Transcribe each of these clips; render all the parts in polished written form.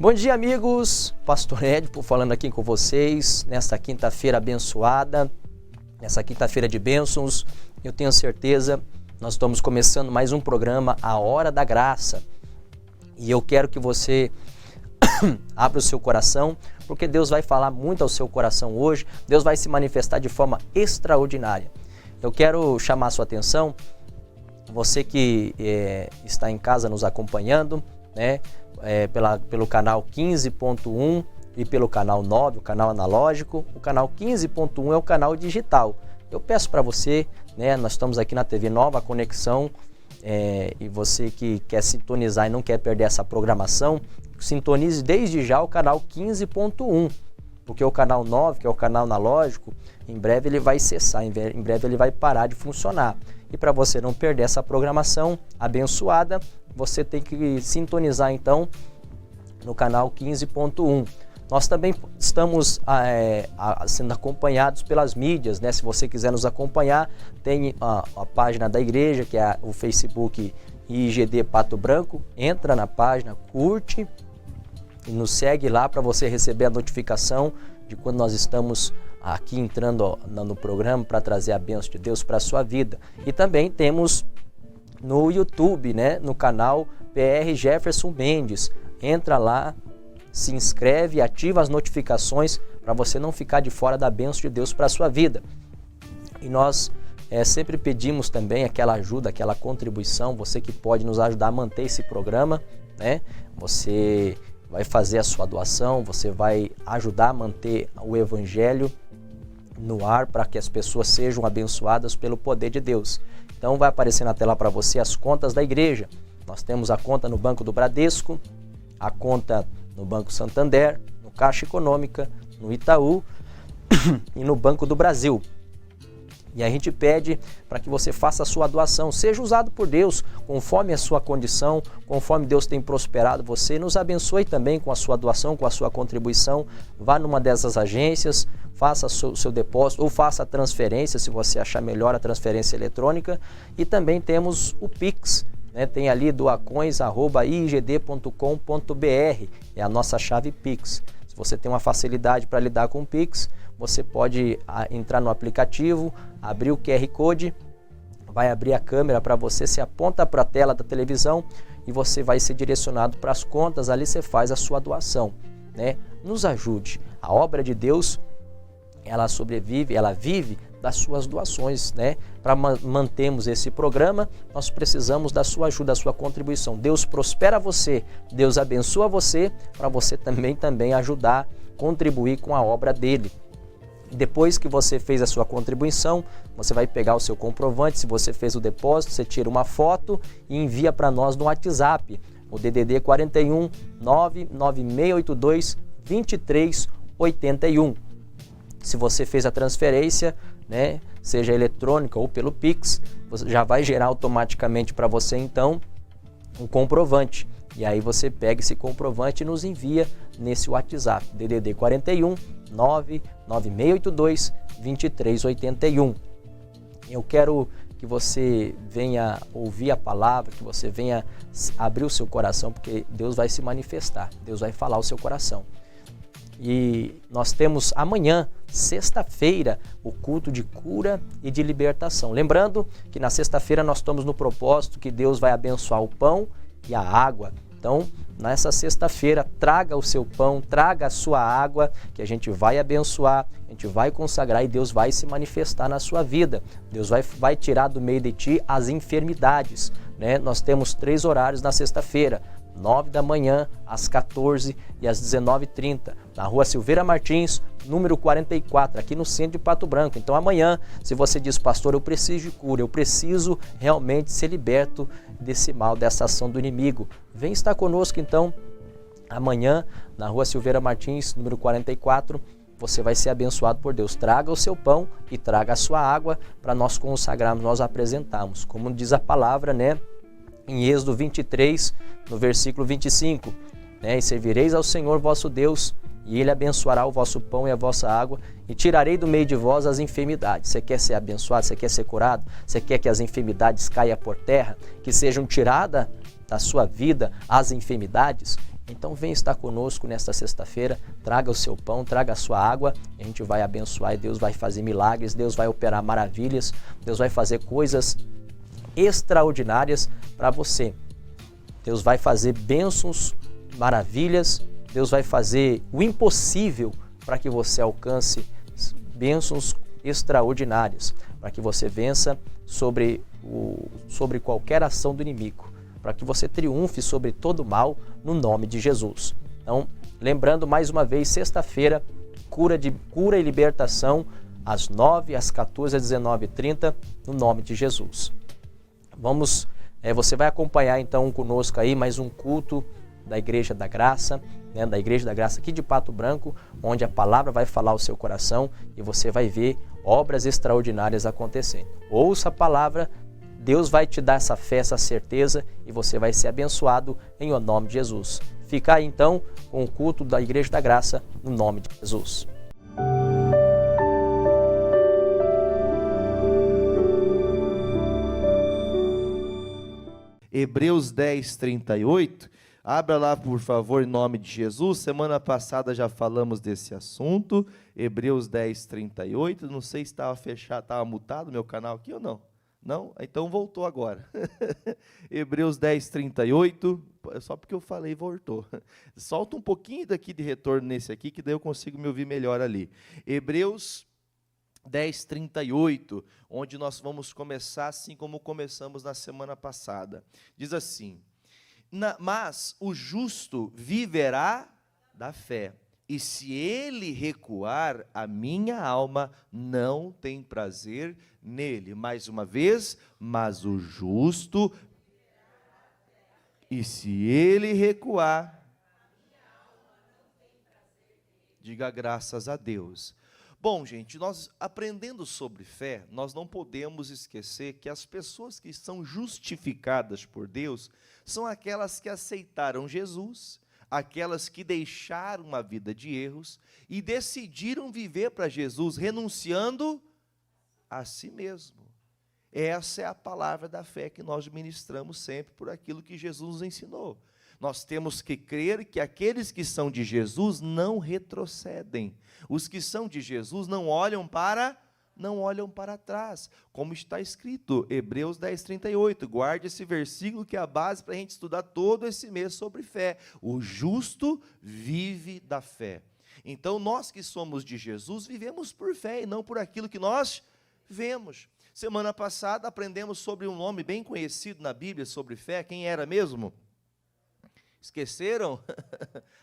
Bom dia, amigos. Pastor Édipo falando aqui com vocês nesta quinta-feira abençoada, nessa quinta-feira de bênçãos. Eu tenho certeza, nós estamos começando mais um programa, A Hora da Graça. E eu quero que você abra o seu coração, porque Deus vai falar muito ao seu coração hoje. Deus vai se manifestar de forma extraordinária. Eu quero chamar a sua atenção, você que está em casa nos acompanhando, né? Pelo canal 15.1 e pelo canal 9, o canal analógico. O canal 15.1 é o canal digital. Eu peço para você, né, nós estamos aqui na TV Nova Conexão, e você que quer sintonizar e não quer perder essa programação, sintonize desde já o canal 15.1, porque o canal 9, que é o canal analógico, em breve ele vai cessar, em breve ele vai parar de funcionar. E para você não perder essa programação abençoada, você tem que sintonizar então no canal 15.1. Nós também estamos sendo acompanhados pelas mídias, né? Se você quiser nos acompanhar, tem a página da igreja, que é o Facebook IGD Pato Branco. Entra na página, curte e nos segue lá para você receber a notificação de quando nós estamos aqui entrando no programa para trazer a bênção de Deus para a sua vida. E também temos no YouTube, né, no canal PR Jefferson Mendes. Entra lá, se inscreve, ativa as notificações para você não ficar de fora da bênção de Deus para a sua vida. E nós sempre pedimos também aquela ajuda, aquela contribuição, você que pode nos ajudar a manter esse programa, né? Você vai fazer a sua doação, você vai ajudar a manter o Evangelho no ar para que as pessoas sejam abençoadas pelo poder de Deus. Então vai aparecer na tela para você as contas da igreja. Nós temos a conta no Banco do Bradesco, a conta no Banco Santander, no Caixa Econômica, no Itaú e no Banco do Brasil. E a gente pede para que você faça a sua doação, seja usado por Deus, conforme a sua condição, conforme Deus tem prosperado você. Nos abençoe também com a sua doação, com a sua contribuição. Vá numa dessas agências, faça o seu depósito ou faça a transferência, se você achar melhor a transferência eletrônica. E também temos o Pix, né? Tem ali doacões@igd.com.br, é a nossa chave Pix. Se você tem uma facilidade para lidar com o Pix, você pode entrar no aplicativo, abrir o QR Code, vai abrir a câmera para você, se aponta para a tela da televisão e você vai ser direcionado para as contas, ali você faz a sua doação, né? Nos ajude. A obra de Deus, ela sobrevive, ela vive das suas doações, né? Para mantermos esse programa, nós precisamos da sua ajuda, da sua contribuição. Deus prospera você, Deus abençoa você, para você também ajudar, contribuir com a obra dele. Depois que você fez a sua contribuição, você vai pegar o seu comprovante. Se você fez o depósito, você tira uma foto e envia para nós no WhatsApp, o DDD 41 99682 2381. Se você fez a transferência, né, seja eletrônica ou pelo Pix, já vai gerar automaticamente para você então um comprovante. E aí você pega esse comprovante e nos envia nesse WhatsApp, DDD 41 99682 2381. Eu quero que você venha ouvir a palavra, que você venha abrir o seu coração, porque Deus vai se manifestar, Deus vai falar ao seu coração. E nós temos amanhã, sexta-feira, o culto de cura e de libertação. Lembrando que na sexta-feira nós estamos no propósito que Deus vai abençoar o pão e a água. Então, nessa sexta-feira, traga o seu pão, traga a sua água, que a gente vai abençoar, a gente vai consagrar e Deus vai se manifestar na sua vida. Deus vai tirar do meio de ti as enfermidades, né? Nós temos 3 horários na sexta-feira, 9 da manhã, às 14 e às 19h30, na Rua Silveira Martins, número 44, aqui no centro de Pato Branco. Então amanhã, se você diz, pastor, eu preciso de cura, eu preciso realmente ser liberto desse mal, dessa ação do inimigo, vem estar conosco então, amanhã, na Rua Silveira Martins, número 44, você vai ser abençoado por Deus. Traga o seu pão e traga a sua água para nós consagrarmos, nós apresentarmos. Como diz a palavra, né? Em Êxodo 23, no versículo 25, né? E servireis ao Senhor vosso Deus, e Ele abençoará o vosso pão e a vossa água, e tirarei do meio de vós as enfermidades. Você quer ser abençoado? Você quer ser curado? Você quer que as enfermidades caiam por terra? Que sejam tiradas da sua vida as enfermidades? Então vem estar conosco nesta sexta-feira, traga o seu pão, traga a sua água, a gente vai abençoar e Deus vai fazer milagres, Deus vai operar maravilhas, Deus vai fazer coisas extraordinárias para você. Deus vai fazer bênçãos, maravilhas, Deus vai fazer o impossível para que você alcance bênçãos extraordinárias, para que você vença sobre qualquer ação do inimigo, para que você triunfe sobre todo o mal no nome de Jesus. Então, lembrando mais uma vez, sexta-feira, cura e libertação, às 9, às 14, às 19h30, no nome de Jesus. Você vai acompanhar então conosco aí mais um culto da Igreja da Graça, da Igreja da Graça aqui de Pato Branco, onde a palavra vai falar ao seu coração e você vai ver obras extraordinárias acontecendo. Ouça a palavra, Deus vai te dar essa fé, essa certeza e você vai ser abençoado em o nome de Jesus. Fica aí então com o culto da Igreja da Graça no nome de Jesus. Hebreus 10, 38, abra lá por favor em nome de Jesus. Semana passada já falamos desse assunto, Hebreus 10, 38, não sei se estava fechado, estava mutado meu canal aqui ou não? Não? Então voltou agora. Hebreus 10, 38, só porque eu falei voltou. Solta um pouquinho daqui de retorno nesse aqui, que daí eu consigo me ouvir melhor ali. Hebreus 10, 38, onde nós vamos começar assim como começamos na semana passada. Diz assim: mas o justo viverá da fé, e se ele recuar, a minha alma não tem prazer nele. Mais uma vez, mas o justo, e se ele recuar, diga graças a Deus. Bom, gente, nós aprendendo sobre fé, nós não podemos esquecer que as pessoas que são justificadas por Deus são aquelas que aceitaram Jesus, aquelas que deixaram uma vida de erros e decidiram viver para Jesus, renunciando a si mesmo. Essa é a palavra da fé que nós ministramos sempre por aquilo que Jesus nos ensinou. Nós temos que crer que aqueles que são de Jesus não retrocedem. Os que são de Jesus não olham para trás, como está escrito, Hebreus 10, 38. Guarde esse versículo que é a base para a gente estudar todo esse mês sobre fé. O justo vive da fé. Então, nós que somos de Jesus, vivemos por fé e não por aquilo que nós vemos. Semana passada aprendemos sobre um nome bem conhecido na Bíblia sobre fé. Quem era mesmo? Esqueceram?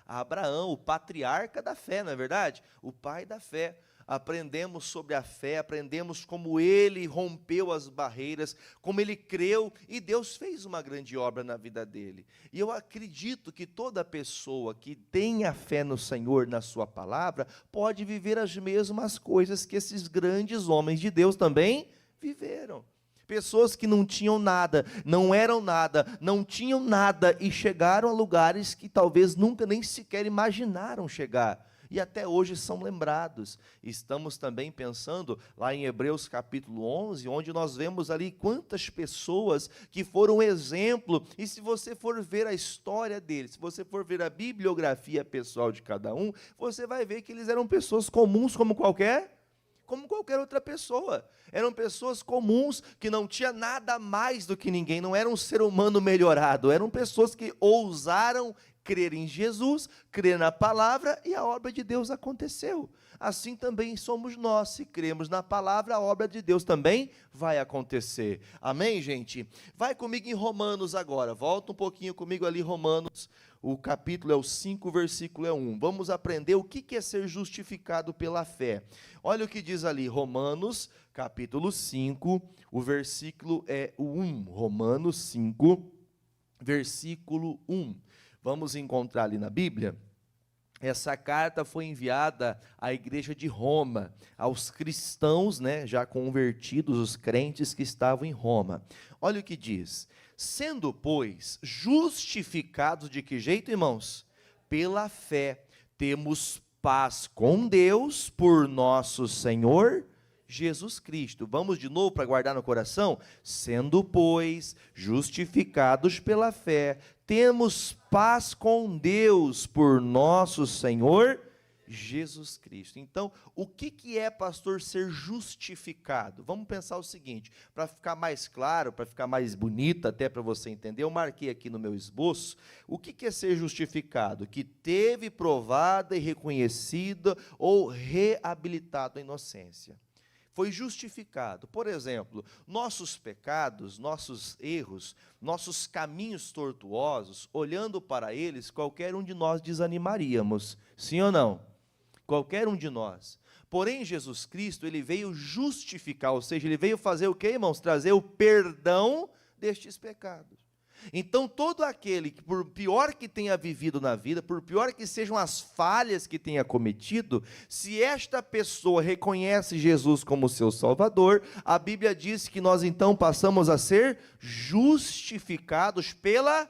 Abraão, o patriarca da fé, não é verdade? O pai da fé. Aprendemos sobre a fé, aprendemos como ele rompeu as barreiras, como ele creu, e Deus fez uma grande obra na vida dele. E eu acredito que toda pessoa que tenha fé no Senhor, na sua palavra, pode viver as mesmas coisas que esses grandes homens de Deus também viveram. Pessoas que não tinham nada, não eram nada, não tinham nada e chegaram a lugares que talvez nunca nem sequer imaginaram chegar. E até hoje são lembrados. Estamos também pensando lá em Hebreus capítulo 11, onde nós vemos ali quantas pessoas que foram exemplo. E se você for ver a história deles, se você for ver a bibliografia pessoal de cada um, você vai ver que eles eram pessoas comuns como qualquer outra pessoa. Eram pessoas comuns que não tinha nada mais do que ninguém, não era um ser humano melhorado, eram pessoas que ousaram crer em Jesus, crer na palavra e a obra de Deus aconteceu. Assim também somos nós, se cremos na palavra, a obra de Deus também vai acontecer. Amém, gente? Vai comigo em Romanos agora, volta um pouquinho comigo ali, Romanos, o capítulo é o 5, versículo é 1. Vamos aprender o que é ser justificado pela fé. Olha o que diz ali, Romanos, capítulo 5, o versículo é o 1. Romanos 5, versículo 1. Vamos encontrar ali na Bíblia. Essa carta foi enviada à igreja de Roma, aos cristãos, já convertidos, os crentes que estavam em Roma. Olha o que diz: sendo, pois, justificados de que jeito, irmãos? Pela fé, temos paz com Deus por nosso Senhor Jesus Cristo. Vamos de novo para guardar no coração? Sendo, pois, justificados pela fé, temos paz com Deus por nosso Senhor Jesus Cristo. Então, o que é, pastor, ser justificado? Vamos pensar o seguinte, para ficar mais claro, para ficar mais bonito, até para você entender, eu marquei aqui no meu esboço, o que é ser justificado? Que teve provada e reconhecida ou reabilitado a inocência. Foi justificado. Por exemplo, nossos pecados, nossos erros, nossos caminhos tortuosos, olhando para eles, qualquer um de nós desanimaríamos. Sim ou não? Qualquer um de nós. Porém, Jesus Cristo, ele veio justificar, ou seja, ele veio fazer o quê, irmãos? Trazer o perdão destes pecados. Então, todo aquele que, por pior que tenha vivido na vida, por pior que sejam as falhas que tenha cometido, se esta pessoa reconhece Jesus como seu Salvador, a Bíblia diz que nós então passamos a ser justificados pela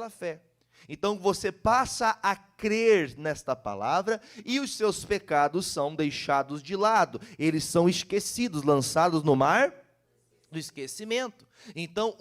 fé. Então você passa a crer nesta palavra e os seus pecados são deixados de lado, eles são esquecidos, lançados no mar do esquecimento. Então,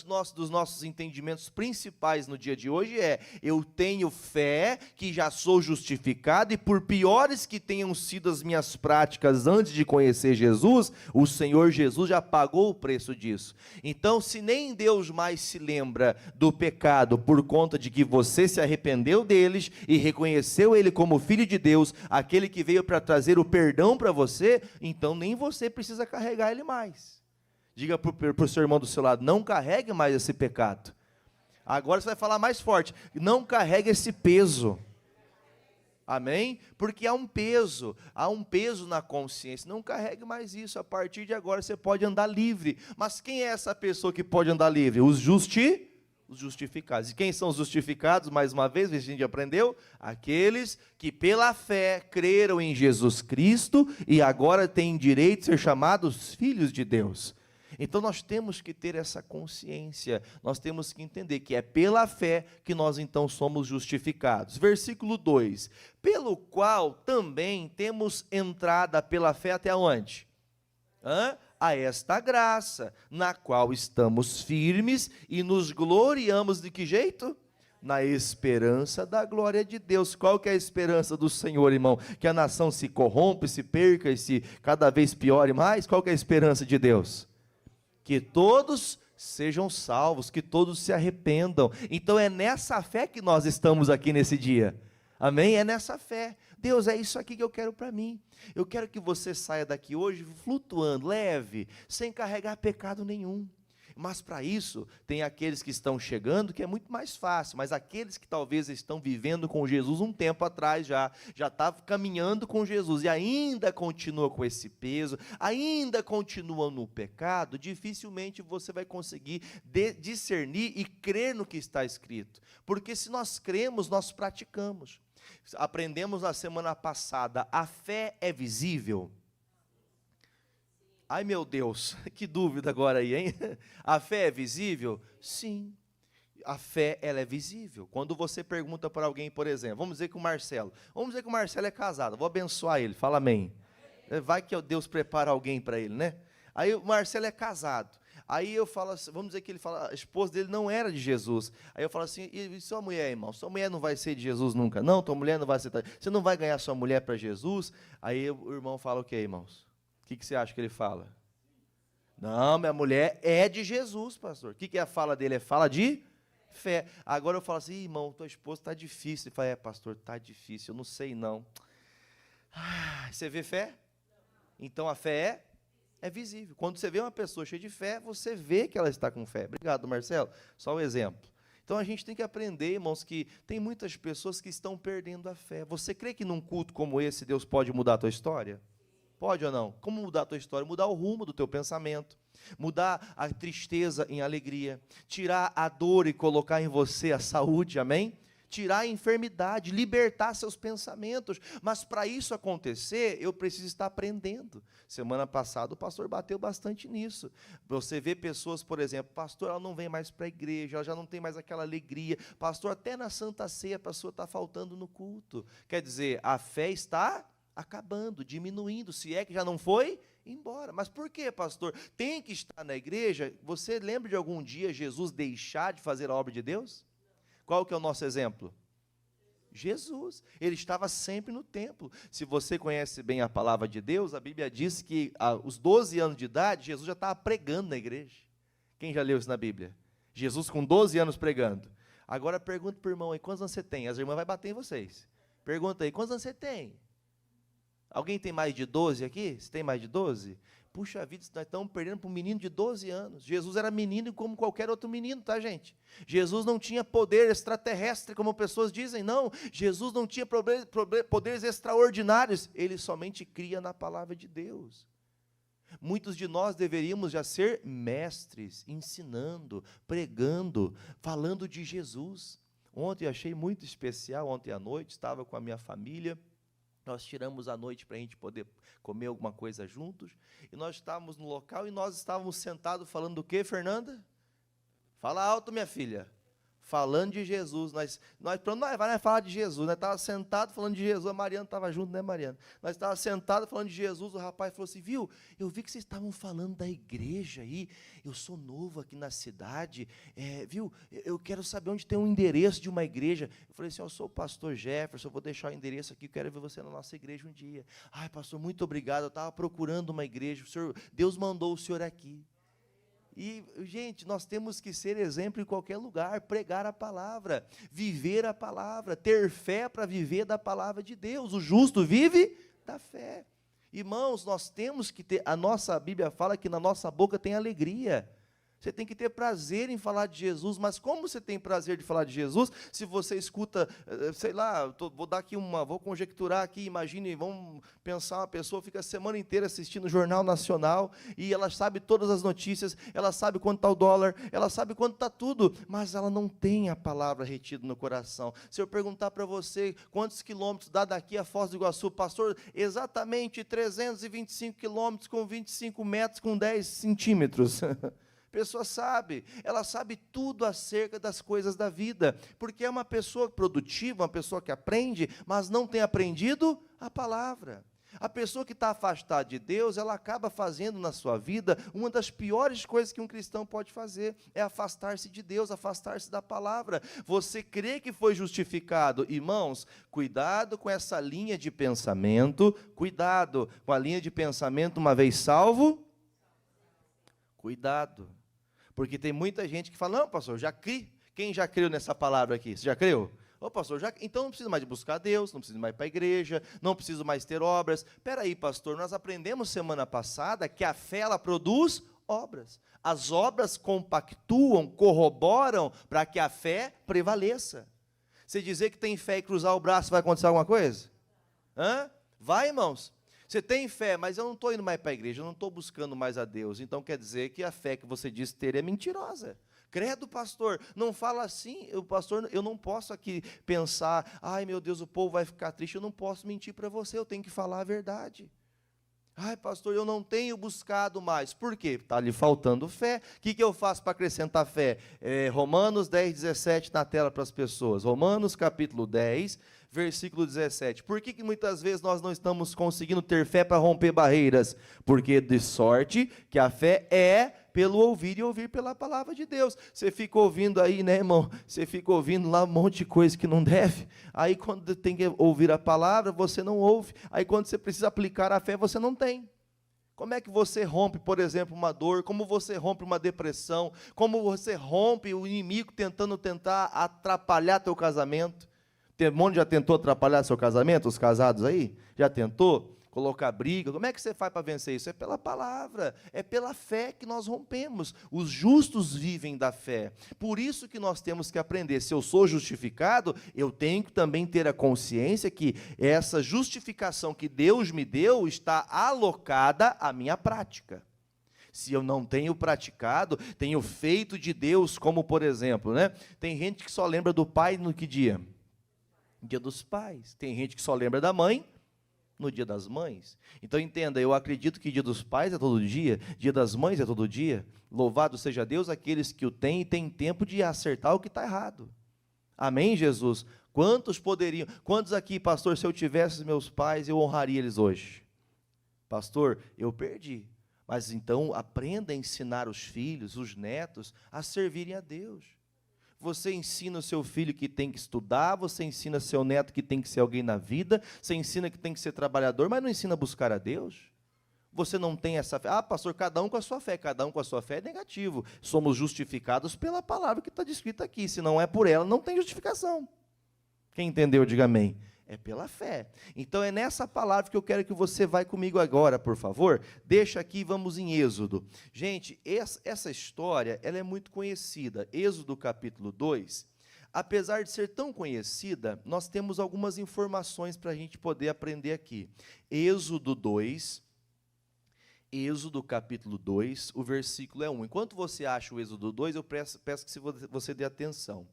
dos nossos entendimentos principais no dia de hoje é: eu tenho fé que já sou justificado, e por piores que tenham sido as minhas práticas antes de conhecer Jesus, o Senhor Jesus já pagou o preço disso. Então, se nem Deus mais se lembra do pecado por conta de que você se arrependeu deles e reconheceu Ele como Filho de Deus, aquele que veio para trazer o perdão para você, então nem você precisa carregar ele mais. Diga para o seu irmão do seu lado: não carregue mais esse pecado. Agora você vai falar mais forte: não carregue esse peso. Amém? Porque há um peso na consciência. Não carregue mais isso. A partir de agora você pode andar livre. Mas quem é essa pessoa que pode andar livre? Os justificados. E quem são os justificados? Mais uma vez, a gente aprendeu: aqueles que pela fé creram em Jesus Cristo e agora têm direito de ser chamados filhos de Deus. Então nós temos que ter essa consciência, nós temos que entender que é pela fé que nós então somos justificados. Versículo 2: pelo qual também temos entrada pela fé até onde? A esta graça, na qual estamos firmes e nos gloriamos de que jeito? Na esperança da glória de Deus. Qual que é a esperança do Senhor, irmão? Que a nação se corrompe, se perca e se cada vez piore mais? Qual que é a esperança de Deus? Que todos sejam salvos, que todos se arrependam. Então é nessa fé que nós estamos aqui nesse dia. Amém? É nessa fé. Deus, é isso aqui que eu quero para mim. Eu quero que você saia daqui hoje flutuando, leve, sem carregar pecado nenhum. Mas para isso, tem aqueles que estão chegando, que é muito mais fácil, mas aqueles que talvez estão vivendo com Jesus um tempo atrás já estavam caminhando com Jesus, e ainda continua com esse peso, ainda continua no pecado, dificilmente você vai conseguir discernir e crer no que está escrito, porque se nós cremos, nós praticamos. Aprendemos na semana passada: a fé é visível? Ai meu Deus, que dúvida agora aí, hein? A fé é visível? Sim, a fé ela é visível. Quando você pergunta para alguém, por exemplo, vamos dizer que o Marcelo é casado, vou abençoar ele, fala amém. Vai que Deus prepara alguém para ele, né? Aí o Marcelo é casado, aí eu falo assim, vamos dizer que ele fala, a esposa dele não era de Jesus, aí eu falo assim: e sua mulher, irmão? Sua mulher não vai ser de Jesus nunca? Não, tua mulher não vai ser, você não vai ganhar sua mulher para Jesus? Aí o irmão fala o quê, irmãos? O que você acha que ele fala? Não, minha mulher é de Jesus, pastor. O que é a fala dele? É fala de fé. Agora eu falo assim: irmão, tua esposa está difícil. Ele fala: pastor, está difícil, eu não sei não. Você vê fé? Então a fé é visível. Quando você vê uma pessoa cheia de fé, você vê que ela está com fé. Obrigado, Marcelo. Só um exemplo. Então a gente tem que aprender, irmãos, que tem muitas pessoas que estão perdendo a fé. Você crê que num culto como esse, Deus pode mudar a tua história? Pode ou não? Como mudar a tua história? Mudar o rumo do teu pensamento, mudar a tristeza em alegria, tirar a dor e colocar em você a saúde, amém? Tirar a enfermidade, libertar seus pensamentos, mas para isso acontecer, eu preciso estar aprendendo. Semana passada o pastor bateu bastante nisso. Você vê pessoas, por exemplo: pastor, ela não vem mais para a igreja, ela já não tem mais aquela alegria, pastor, até na Santa Ceia a pessoa está faltando no culto. Quer dizer, a fé está acabando, diminuindo, se é que já não foi embora. Mas por quê, pastor? Tem que estar na igreja? Você lembra de algum dia Jesus deixar de fazer a obra de Deus? Qual que é o nosso exemplo? Jesus, ele estava sempre no templo. Se você conhece bem a palavra de Deus, a Bíblia diz que aos 12 anos de idade, Jesus já estava pregando na igreja. Quem já leu isso na Bíblia? Jesus com 12 anos pregando. Agora pergunta para o irmão aí, quantos anos você tem? As irmãs vão bater em vocês. Pergunta aí, quantos anos você tem? Alguém tem mais de 12 aqui? Você tem mais de 12? Puxa vida, nós estamos perdendo para um menino de 12 anos. Jesus era menino como qualquer outro menino, tá, gente? Jesus não tinha poder extraterrestre, como pessoas dizem, não. Jesus não tinha poderes extraordinários. Ele somente cria na palavra de Deus. Muitos de nós deveríamos já ser mestres, ensinando, pregando, falando de Jesus. Ontem eu achei muito especial, ontem à noite, estava com a minha família. Nós tiramos a noite para a gente poder comer alguma coisa juntos, e nós estávamos no local, e nós estávamos sentados falando do quê, Fernanda? Fala alto, minha filha. Falando de Jesus. Nós vai falar de Jesus. Nós estávamos sentados falando de Jesus. A Mariana estava junto, né, Mariana? Nós estávamos sentados falando de Jesus. O rapaz falou assim, viu, eu vi que vocês estavam falando da igreja aí. Eu sou novo aqui na cidade. Viu, eu quero saber onde tem um endereço de uma igreja. Eu falei assim, eu sou o pastor Jefferson, eu vou deixar o endereço aqui, eu quero ver você na nossa igreja um dia. Ai, pastor, muito obrigado, eu estava procurando uma igreja. Deus mandou o senhor aqui. E, gente, nós temos que ser exemplo em qualquer lugar, pregar a palavra, viver a palavra, ter fé para viver da palavra de Deus. O justo vive da fé. Irmãos, nós temos que ter, a nossa Bíblia fala que na nossa boca tem alegria. Você tem que ter prazer em falar de Jesus, mas como você tem prazer de falar de Jesus, se você escuta, sei lá, vou conjecturar aqui, imagine, vamos pensar, uma pessoa fica a semana inteira assistindo o Jornal Nacional, e ela sabe todas as notícias, ela sabe quanto está o dólar, ela sabe quanto está tudo, mas ela não tem a palavra retida no coração. Se eu perguntar para você, quantos quilômetros dá daqui a Foz do Iguaçu, pastor, exatamente 325 quilômetros com 25 metros com 10 centímetros. A pessoa sabe, ela sabe tudo acerca das coisas da vida, porque é uma pessoa produtiva, uma pessoa que aprende, mas não tem aprendido a palavra. A pessoa que está afastada de Deus, ela acaba fazendo na sua vida, uma das piores coisas que um cristão pode fazer, é afastar-se de Deus, afastar-se da palavra. Você crê que foi justificado? Irmãos, cuidado com essa linha de pensamento, cuidado com a linha de pensamento, uma vez salvo, cuidado. Porque tem muita gente que fala, não, pastor, já criei. Quem já creu nessa palavra aqui? Você já creu? Ô, pastor, então não preciso mais de buscar Deus, não preciso mais ir para a igreja, não preciso mais ter obras. Espera aí, pastor, nós aprendemos semana passada que a fé, ela produz obras. As obras compactuam, corroboram para que a fé prevaleça. Você dizer que tem fé e cruzar o braço, vai acontecer alguma coisa? Vai, irmãos? Você tem fé, mas eu não estou indo mais para a igreja, eu não estou buscando mais a Deus. Então quer dizer que a fé que você diz ter é mentirosa. Credo, pastor, não fala assim, pastor, eu não posso aqui pensar, ai meu Deus, o povo vai ficar triste, eu não posso mentir para você, eu tenho que falar a verdade. Ai, pastor, eu não tenho buscado mais. Por quê? Está lhe faltando fé. O que eu faço para acrescentar fé? Romanos 10, 17 na tela para as pessoas. Romanos capítulo 10, versículo 17. Por que muitas vezes nós não estamos conseguindo ter fé para romper barreiras? Porque de sorte que a fé é pelo ouvir e ouvir pela palavra de Deus. Você fica ouvindo aí, né, irmão? Você fica ouvindo lá um monte de coisa que não deve. Aí quando tem que ouvir a palavra, você não ouve. Aí quando você precisa aplicar a fé, você não tem. Como é que você rompe, por exemplo, uma dor? Como você rompe uma depressão? Como você rompe o inimigo tentar atrapalhar teu casamento? Tem um monte já tentou atrapalhar seu casamento? Os casados aí? Já tentou? Colocar briga, como é que você faz para vencer isso? É pela palavra, é pela fé que nós rompemos. Os justos vivem da fé. Por isso que nós temos que aprender. Se eu sou justificado, eu tenho que também ter a consciência que essa justificação que Deus me deu está alocada à minha prática. Se eu não tenho praticado, tenho feito de Deus, como por exemplo, né? Tem gente que só lembra do pai no que dia? Dia dos pais. Tem gente que só lembra da mãe no dia das mães. Então entenda, eu acredito que dia dos pais é todo dia, dia das mães é todo dia. Louvado seja Deus aqueles que o têm e têm tempo de acertar o que está errado. Amém, Jesus? Quantos aqui, pastor, se eu tivesse meus pais, eu honraria eles hoje? Pastor, eu perdi. Mas então aprenda a ensinar os filhos, os netos, a servirem a Deus. Você ensina o seu filho que tem que estudar, você ensina seu neto que tem que ser alguém na vida, você ensina que tem que ser trabalhador, mas não ensina a buscar a Deus? Você não tem essa fé. Ah, pastor, cada um com a sua fé. Cada um com a sua fé é negativo. Somos justificados pela palavra que está descrita aqui. Se não é por ela, não tem justificação. Quem entendeu, diga amém. É pela fé. Então é nessa palavra que eu quero que você vá comigo agora, por favor. Deixa aqui, vamos em Êxodo. Gente, essa história, ela é muito conhecida. Êxodo capítulo 2, apesar de ser tão conhecida, nós temos algumas informações para a gente poder aprender aqui. Êxodo capítulo 2, o versículo é 1. Enquanto você acha o Êxodo 2, eu peço que você dê atenção.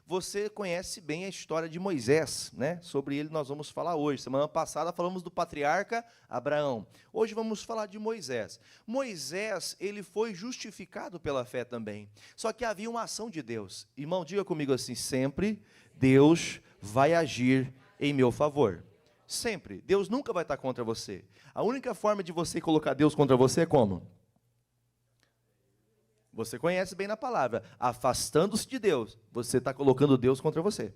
Você conhece bem a história de Moisés, né? Sobre ele nós vamos falar hoje. Semana passada falamos do patriarca Abraão. Hoje vamos falar de Moisés. Moisés, ele foi justificado pela fé também. Só que havia uma ação de Deus. Irmão, diga comigo assim, sempre Deus vai agir em meu favor. Sempre. Deus nunca vai estar contra você. A única forma de você colocar Deus contra você é como? Você conhece bem na palavra. Afastando-se de Deus, você está colocando Deus contra você.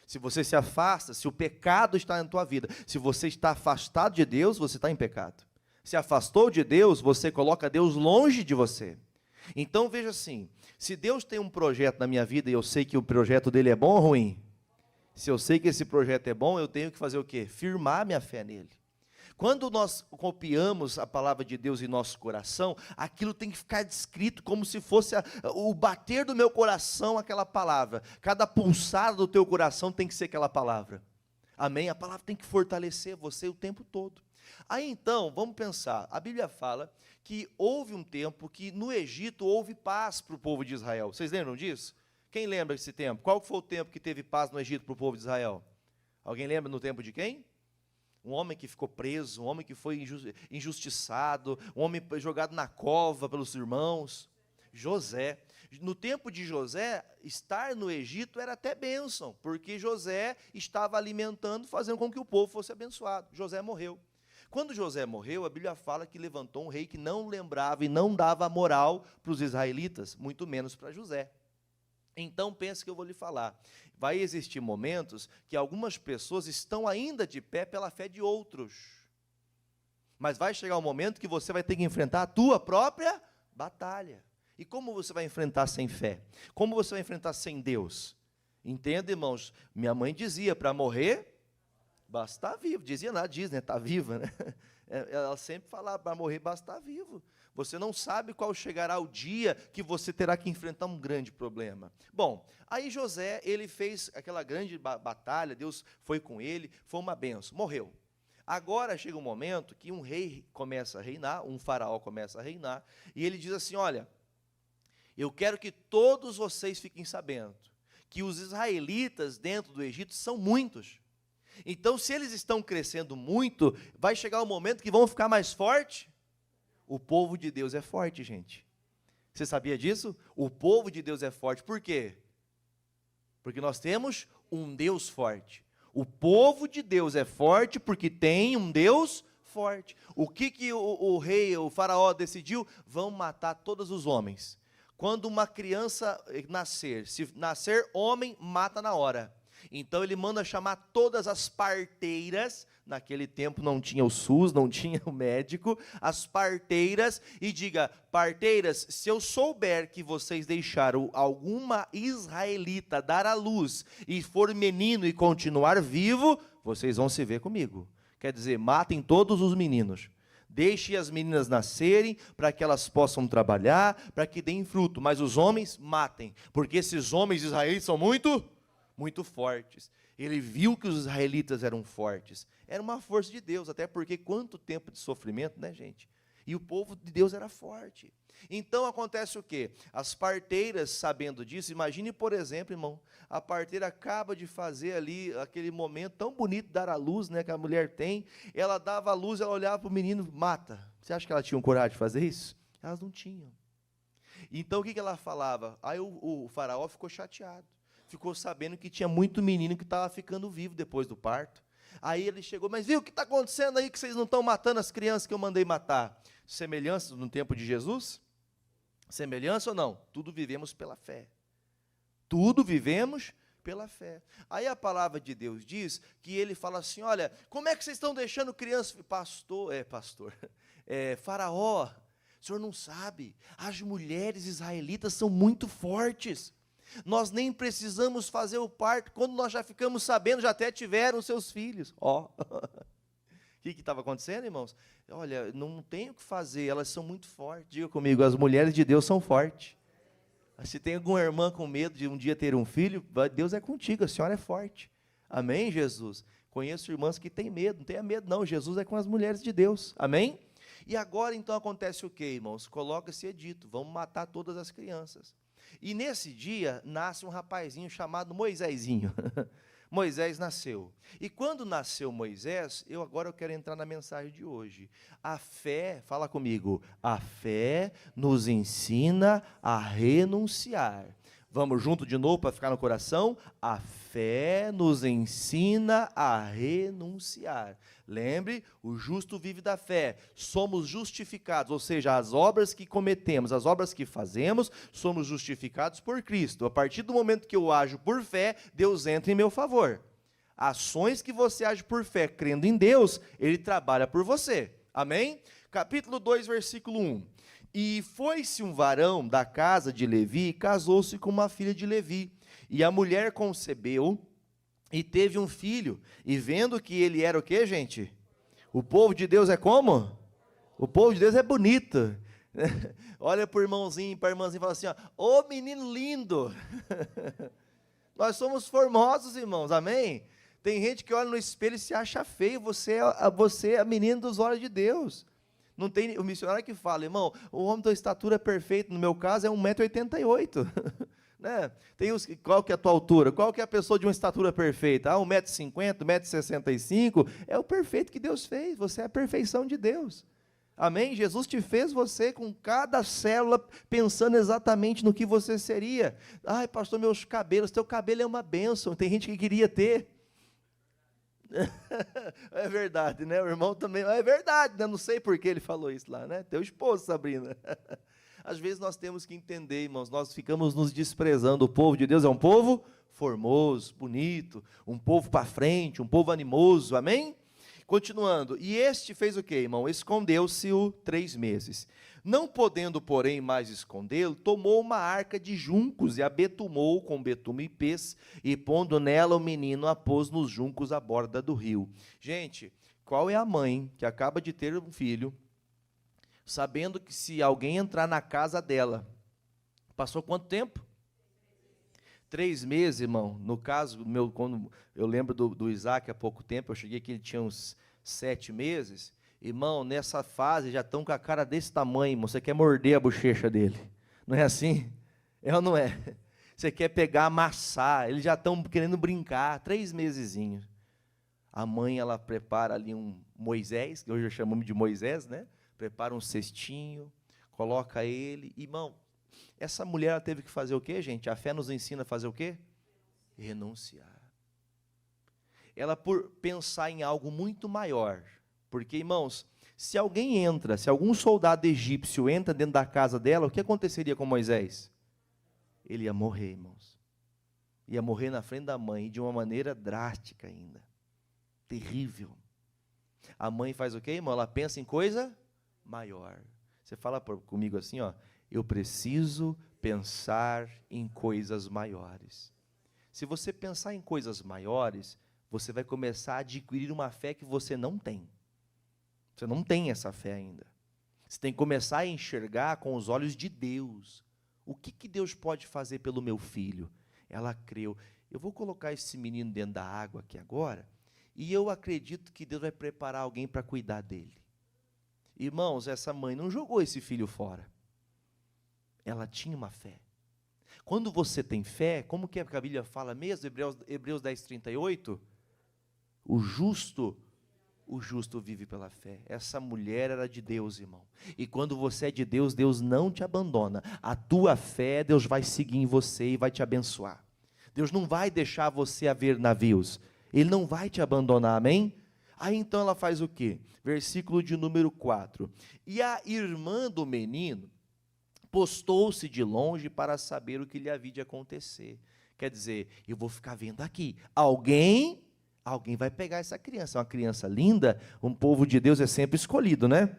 Se você se afasta, se o pecado está na tua vida, se você está afastado de Deus, você está em pecado. Se afastou de Deus, você coloca Deus longe de você. Então veja assim, se Deus tem um projeto na minha vida e eu sei que o projeto dele é bom ou ruim, se eu sei que esse projeto é bom, eu tenho que fazer o quê? Firmar minha fé nele. Quando nós copiamos a palavra de Deus em nosso coração, aquilo tem que ficar descrito como se fosse o bater do meu coração aquela palavra. Cada pulsada do teu coração tem que ser aquela palavra. Amém? A palavra tem que fortalecer você o tempo todo. Aí então, vamos pensar, a Bíblia fala que houve um tempo que no Egito houve paz para o povo de Israel. Vocês lembram disso? Quem lembra desse tempo? Qual foi o tempo que teve paz no Egito para o povo de Israel? Alguém lembra no tempo de quem? Um homem que ficou preso, um homem que foi injustiçado, um homem jogado na cova pelos irmãos. José. No tempo de José, estar no Egito era até bênção, porque José estava alimentando, fazendo com que o povo fosse abençoado. José morreu. Quando José morreu, a Bíblia fala que levantou um rei que não lembrava e não dava moral para os israelitas, muito menos para José. Então, pense que eu vou lhe falar. Vai existir momentos que algumas pessoas estão ainda de pé pela fé de outros. Mas vai chegar um momento que você vai ter que enfrentar a tua própria batalha. E como você vai enfrentar sem fé? Como você vai enfrentar sem Deus? Entenda, irmãos, minha mãe dizia, para morrer, basta estar vivo. Dizia nada, diz, né? Está viva, né? Ela sempre falava, para morrer basta estar vivo. Você não sabe qual chegará o dia que você terá que enfrentar um grande problema. Bom, aí José, ele fez aquela grande batalha, Deus foi com ele, foi uma benção, morreu. Agora chega um momento que um rei começa a reinar, um faraó começa a reinar, e ele diz assim, olha, eu quero que todos vocês fiquem sabendo que os israelitas dentro do Egito são muitos. Então, se eles estão crescendo muito, vai chegar um momento que vão ficar mais fortes. O povo de Deus é forte, gente. Você sabia disso? O povo de Deus é forte. Por quê? Porque nós temos um Deus forte. O povo de Deus é forte porque tem um Deus forte. O que o rei, o faraó decidiu? Vão matar todos os homens. Quando uma criança nascer, se nascer homem, mata na hora. Então ele manda chamar todas as parteiras, naquele tempo não tinha o SUS, não tinha o médico, as parteiras, e diga, parteiras, se eu souber que vocês deixaram alguma israelita dar à luz, e for menino e continuar vivo, vocês vão se ver comigo. Quer dizer, matem todos os meninos. Deixe as meninas nascerem, para que elas possam trabalhar, para que deem fruto, mas os homens matem, porque esses homens israelitas são muito fortes. Ele viu que os israelitas eram fortes. Era uma força de Deus, até porque quanto tempo de sofrimento, né, gente? E o povo de Deus era forte. Então acontece o quê? As parteiras, sabendo disso, imagine, por exemplo, irmão, a parteira acaba de fazer ali aquele momento tão bonito, dar a luz, né, que a mulher tem. Ela dava a luz, ela olhava para o menino, mata. Você acha que ela tinha coragem de fazer isso? Elas não tinham. Então o que ela falava? Aí o faraó ficou chateado. ficou sabendo que tinha muito menino que estava ficando vivo depois do parto. Aí ele chegou, mas viu o que está acontecendo aí, que vocês não estão matando as crianças que eu mandei matar? Semelhanças no tempo de Jesus? Semelhança ou não? Tudo vivemos pela fé. Tudo vivemos pela fé. Aí a palavra de Deus diz que ele fala assim, olha, como é que vocês estão deixando crianças... Faraó, o senhor não sabe, as mulheres israelitas são muito fortes. Nós nem precisamos fazer o parto, quando nós já ficamos sabendo, já até tiveram seus filhos. Ó, o que estava acontecendo, irmãos? Olha, não tem o que fazer, elas são muito fortes. Diga comigo, as mulheres de Deus são fortes. Se tem alguma irmã com medo de um dia ter um filho, Deus é contigo, a senhora é forte. Amém, Jesus? Conheço irmãs que têm medo, não tenha medo não, Jesus é com as mulheres de Deus. Amém? E agora então acontece o quê, irmãos? Coloca esse edito, vamos matar todas as crianças. E nesse dia nasce um rapazinho chamado Moisésinho. Moisés nasceu. E quando nasceu Moisés, agora eu quero entrar na mensagem de hoje. A fé, fala comigo, a fé nos ensina a renunciar. Vamos junto de novo para ficar no coração? A fé nos ensina a renunciar. Lembre, o justo vive da fé. Somos justificados, ou seja, as obras que cometemos, as obras que fazemos, somos justificados por Cristo. A partir do momento que eu ajo por fé, Deus entra em meu favor. Ações que você age por fé, crendo em Deus, Ele trabalha por você. Amém? Capítulo 2, versículo 1. E foi-se um varão da casa de Levi e casou-se com uma filha de Levi. E a mulher concebeu e teve um filho. E vendo que ele era o quê, gente? O povo de Deus é como? O povo de Deus é bonito. Olha para o irmãozinho, para a irmãzinha e fala assim, ó, ô menino lindo. Nós somos formosos, irmãos, amém? Tem gente que olha no espelho e se acha feio. Você é a menina dos olhos de Deus. Não tem o missionário que fala, irmão, o homem da estatura perfeita, no meu caso, é 1,88 m. Né? Qual que é a tua altura? Qual que é a pessoa de uma estatura perfeita? 1,50 m, 1,65 m? É o perfeito que Deus fez, você é a perfeição de Deus. Amém? Jesus te fez você com cada célula pensando exatamente no que você seria. Ai, pastor, meus cabelos, teu cabelo é uma bênção, tem gente que queria ter. É verdade, né? O irmão também, é verdade, né? Não sei por que ele falou isso lá, né? Teu esposo, Sabrina. Às vezes nós temos que entender, irmãos, nós ficamos nos desprezando. O povo de Deus é um povo formoso, bonito, um povo para frente, um povo animoso, amém? Continuando, e este fez o quê, irmão? Escondeu-se-o 3 meses. Não podendo, porém, mais escondê-lo, tomou uma arca de juncos e a betumou com betume e pez, e pondo nela o menino, a pôs nos juncos à borda do rio. Gente, qual é a mãe que acaba de ter um filho, sabendo que se alguém entrar na casa dela, passou quanto tempo? 3 meses, irmão. No caso, quando eu lembro do Isaac há pouco tempo, eu cheguei aqui, ele tinha uns 7 meses. Irmão, nessa fase já estão com a cara desse tamanho, irmão. Você quer morder a bochecha dele. Não é assim? É ou não é? Você quer pegar, amassar. Eles já estão querendo brincar. 3 mesezinhos. A mãe, ela prepara ali um Moisés, que hoje chamamos de Moisés, né? Prepara um cestinho, coloca ele. Irmão, essa mulher ela teve que fazer o quê, gente? A fé nos ensina a fazer o quê? Renunciar. Ela por pensar em algo muito maior. Porque, irmãos, se algum soldado egípcio entra dentro da casa dela, o que aconteceria com Moisés? Ele ia morrer, irmãos. Ia morrer na frente da mãe, de uma maneira drástica ainda. Terrível. A mãe faz o quê, irmão? Ela pensa em coisa maior. Você fala comigo assim, ó, eu preciso pensar em coisas maiores. Se você pensar em coisas maiores, você vai começar a adquirir uma fé que você não tem. Você não tem essa fé ainda. Você tem que começar a enxergar com os olhos de Deus. O que Deus pode fazer pelo meu filho? Ela creu. Eu vou colocar esse menino dentro da água aqui agora, e eu acredito que Deus vai preparar alguém para cuidar dele. Irmãos, essa mãe não jogou esse filho fora. Ela tinha uma fé. Quando você tem fé, como que a Bíblia fala mesmo? Hebreus 10:38? O justo vive pela fé. Essa mulher era de Deus, irmão. E quando você é de Deus, Deus não te abandona. A tua fé, Deus vai seguir em você e vai te abençoar. Deus não vai deixar você a ver navios. Ele não vai te abandonar, amém? Aí então ela faz o quê? Versículo de número 4. E a irmã do menino postou-se de longe para saber o que lhe havia de acontecer. Quer dizer, eu vou ficar vendo aqui. Alguém vai pegar essa criança. Uma criança linda, um povo de Deus é sempre escolhido, né?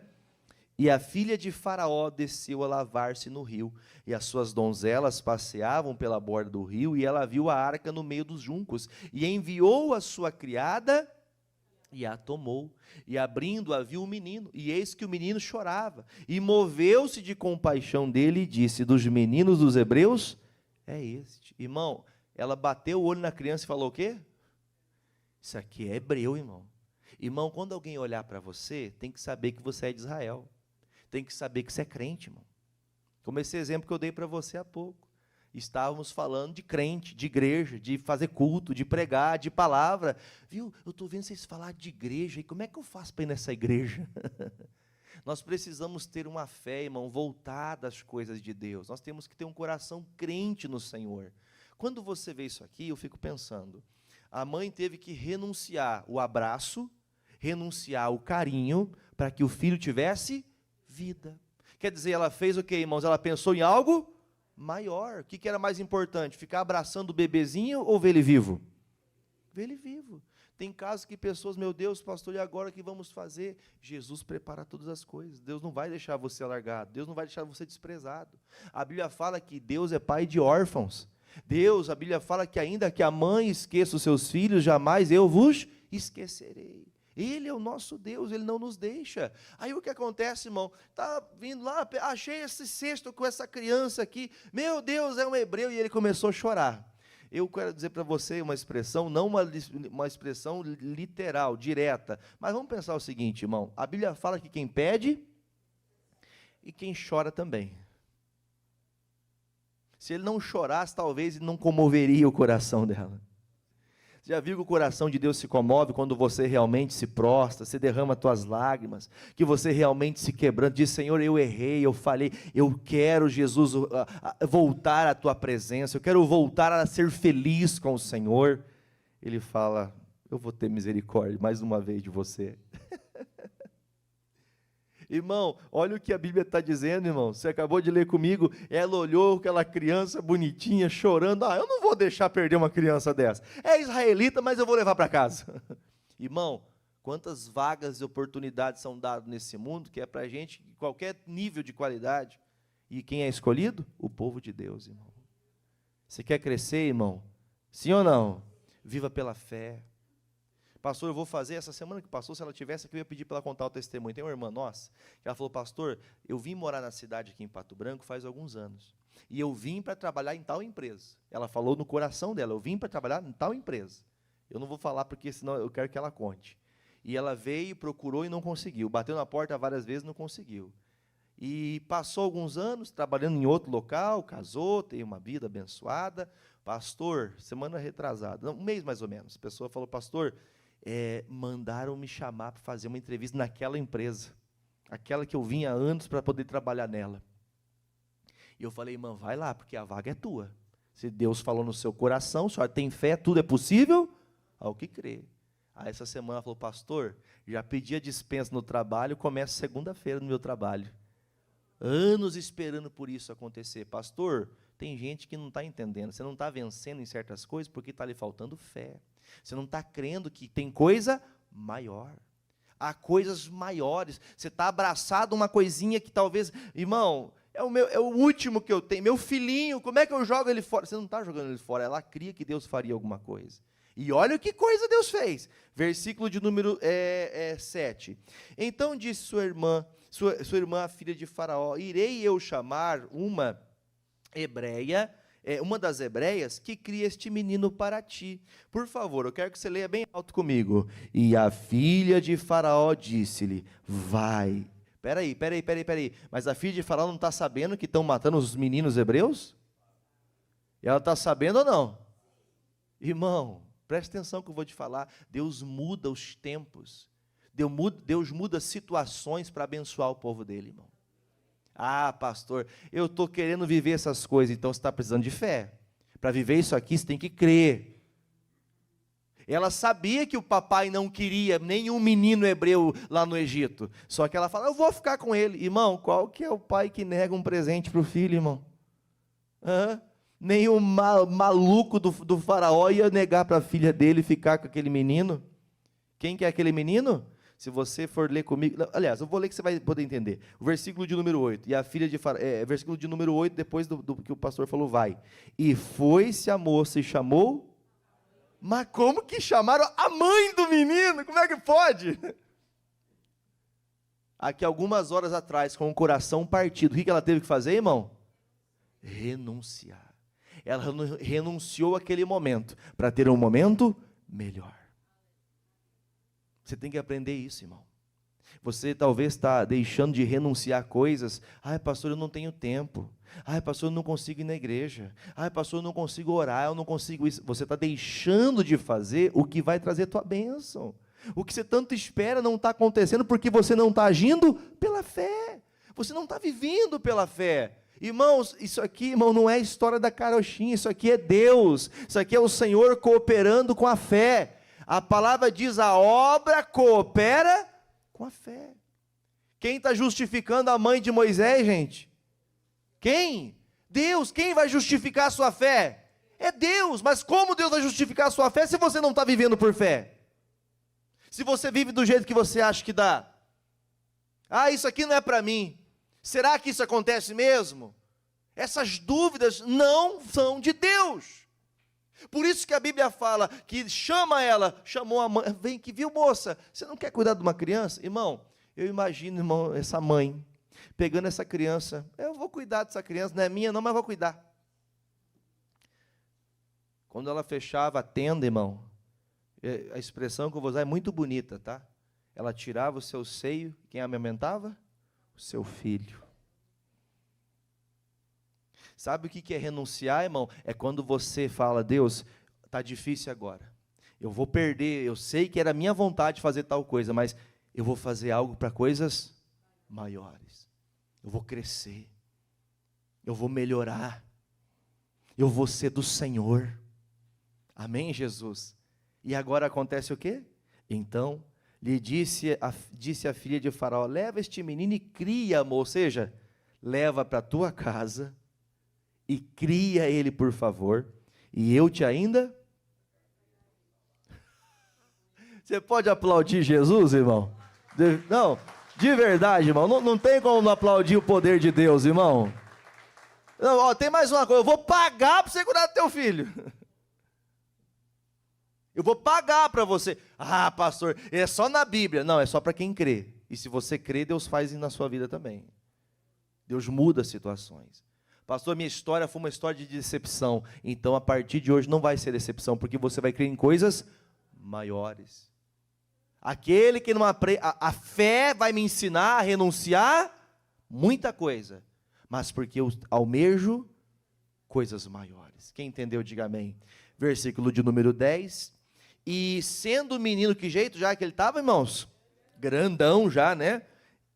E a filha de Faraó desceu a lavar-se no rio, e as suas donzelas passeavam pela borda do rio, e ela viu a arca no meio dos juncos, e enviou a sua criada, e a tomou, e abrindo-a viu o menino, e eis que o menino chorava, e moveu-se de compaixão dele, e disse, dos meninos dos hebreus, é este. Irmão, ela bateu o olho na criança e falou o quê? Isso aqui é hebreu, irmão. Irmão, quando alguém olhar para você, tem que saber que você é de Israel. Tem que saber que você é crente, irmão. Como esse exemplo que eu dei para você há pouco. Estávamos falando de crente, de igreja, de fazer culto, de pregar, de palavra. Viu? Eu estou vendo vocês falar de igreja, e como é que eu faço para ir nessa igreja? Nós precisamos ter uma fé, irmão, voltada às coisas de Deus. Nós temos que ter um coração crente no Senhor. Quando você vê isso aqui, eu fico pensando, a mãe teve que renunciar o abraço, renunciar o carinho, para que o filho tivesse vida. Quer dizer, ela fez o quê, irmãos? Ela pensou em algo maior. O que era mais importante? Ficar abraçando o bebezinho ou ver ele vivo? Ver ele vivo. Tem casos que pessoas, meu Deus, pastor, e agora o que vamos fazer? Jesus prepara todas as coisas. Deus não vai deixar você alargado. Deus não vai deixar você desprezado. A Bíblia fala que Deus é pai de órfãos. A Bíblia fala que ainda que a mãe esqueça os seus filhos, jamais eu vos esquecerei. Ele é o nosso Deus, Ele não nos deixa. Aí o que acontece, irmão? Está vindo lá, achei esse cesto com essa criança aqui, meu Deus, é um hebreu, e ele começou a chorar. Eu quero dizer para você uma expressão, não uma expressão literal, direta, mas vamos pensar o seguinte, irmão, a Bíblia fala que quem pede e quem chora também. Se ele não chorasse, talvez ele não comoveria o coração dela. Você já viu que o coração de Deus se comove quando você realmente se prostra, você derrama as tuas lágrimas, que você realmente se quebranta, diz, Senhor, eu errei, eu falei, eu quero, Jesus, voltar à tua presença, eu quero voltar a ser feliz com o Senhor. Ele fala, eu vou ter misericórdia mais uma vez de você. Irmão, olha o que a Bíblia está dizendo, irmão. Você acabou de ler comigo. Ela olhou aquela criança bonitinha, chorando. Eu não vou deixar perder uma criança dessa. É israelita, mas eu vou levar para casa. Irmão, quantas vagas e oportunidades são dadas nesse mundo, que é para a gente, qualquer nível de qualidade. E quem é escolhido? O povo de Deus, irmão. Você quer crescer, irmão? Sim ou não? Viva pela fé. Pastor, eu vou fazer, essa semana que passou, se ela tivesse aqui, eu ia pedir para ela contar o testemunho. Tem uma irmã nossa, que ela falou, pastor, eu vim morar na cidade aqui em Pato Branco faz alguns anos, e eu vim para trabalhar em tal empresa. Ela falou no coração dela, eu vim para trabalhar em tal empresa. Eu não vou falar porque senão eu quero que ela conte. E ela veio, procurou e não conseguiu. Bateu na porta várias vezes e não conseguiu. E passou alguns anos trabalhando em outro local, casou, teve uma vida abençoada. Pastor, semana retrasada, um mês mais ou menos, a pessoa falou, pastor, mandaram me chamar para fazer uma entrevista naquela empresa, aquela que eu vinha antes para poder trabalhar nela. E eu falei, irmã, vai lá, porque a vaga é tua. Se Deus falou no seu coração, a senhora tem fé, tudo é possível, ao que crê. Aí essa semana ela falou, pastor, já pedi a dispensa no trabalho, começo segunda-feira no meu trabalho. Anos esperando por isso acontecer. Pastor, tem gente que não está entendendo, você não está vencendo em certas coisas porque está lhe faltando fé. Você não está crendo que tem coisa maior. Há coisas maiores. Você está abraçado a uma coisinha que talvez, irmão, é o último que eu tenho. Meu filhinho, como é que eu jogo ele fora? Você não está jogando ele fora, ela cria que Deus faria alguma coisa. E olha que coisa Deus fez. Versículo de número 7. Então disse sua irmã, a filha de Faraó, irei eu chamar uma hebreia, uma das hebreias, que cria este menino para ti. Por favor, eu quero que você leia bem alto comigo. E a filha de Faraó disse-lhe, vai. Peraí. Mas a filha de Faraó não está sabendo que estão matando os meninos hebreus? Ela está sabendo ou não? Irmão, preste atenção que eu vou te falar. Deus muda os tempos. Deus muda situações para abençoar o povo dele, irmão. Ah, pastor, eu estou querendo viver essas coisas, então você está precisando de fé. Para viver isso aqui, você tem que crer. Ela sabia que o papai não queria nenhum menino hebreu lá no Egito. Só que ela fala, eu vou ficar com ele. Irmão, qual que é o pai que nega um presente para o filho, irmão? Nem o maluco do faraó ia negar para a filha dele ficar com aquele menino. Quem que é aquele menino? Se você for ler comigo, aliás, eu vou ler que você vai poder entender. O versículo de número 8, e a filha de Faraó, versículo de número 8, depois do que o pastor falou, vai. E foi-se a moça e chamou, mas como que chamaram a mãe do menino? Como é que pode? Aqui algumas horas atrás, com o coração partido, o que ela teve que fazer, irmão? Renunciar. Ela renunciou àquele momento, para ter um momento melhor. Você tem que aprender isso, irmão. Você talvez está deixando de renunciar coisas. Ai, pastor, eu não tenho tempo. Ai, pastor, eu não consigo ir na igreja. Ai, pastor, eu não consigo orar, eu não consigo isso. Você está deixando de fazer o que vai trazer tua bênção. O que você tanto espera não está acontecendo porque você não está agindo pela fé. Você não está vivendo pela fé. Irmãos, isso aqui, irmão, não é história da carochinha. Isso aqui é Deus. Isso aqui é o Senhor cooperando com a fé. A palavra diz, a obra coopera com a fé. Quem está justificando a mãe de Moisés, gente? Quem? Deus. Quem vai justificar a sua fé? É Deus. Mas como Deus vai justificar a sua fé se você não está vivendo por fé? Se você vive do jeito que você acha que dá? Ah, isso aqui não é para mim. Será que isso acontece mesmo? Essas dúvidas não são de Deus. Por isso que a Bíblia fala que chamou a mãe, vem que viu, moça, você não quer cuidar de uma criança? Irmão, eu imagino, irmão, essa mãe, pegando essa criança, eu vou cuidar dessa criança, não é minha não, mas vou cuidar. Quando ela fechava a tenda, irmão, a expressão que eu vou usar é muito bonita, tá? Ela tirava o seu seio, quem amamentava? O seu filho. Sabe o que é renunciar, irmão? É quando você fala, Deus, está difícil agora. Eu vou perder, eu sei que era minha vontade fazer tal coisa, mas eu vou fazer algo para coisas maiores. Eu vou crescer. Eu vou melhorar. Eu vou ser do Senhor. Amém, Jesus? E agora acontece o quê? Então, lhe disse a filha de Faraó, leva este menino e cria-mo, ou seja, leva para a tua casa, e cria ele, por favor, e eu te ainda... Você pode aplaudir Jesus, irmão? Não, de verdade, irmão, não tem como não aplaudir o poder de Deus, irmão. Não, ó, tem mais uma coisa, eu vou pagar para você cuidar do teu filho. Eu vou pagar para você. Ah, pastor, é só na Bíblia. Não, é só para quem crê. E se você crê, Deus faz na sua vida também. Deus muda situações. Pastor, minha história foi uma história de decepção. Então, a partir de hoje não vai ser decepção, porque você vai crer em coisas maiores. Aquele que não aprende, a fé vai me ensinar a renunciar muita coisa, mas porque eu almejo coisas maiores. Quem entendeu, diga amém. Versículo de número 10. E sendo o menino, que jeito já que ele estava, irmãos? Grandão já, né?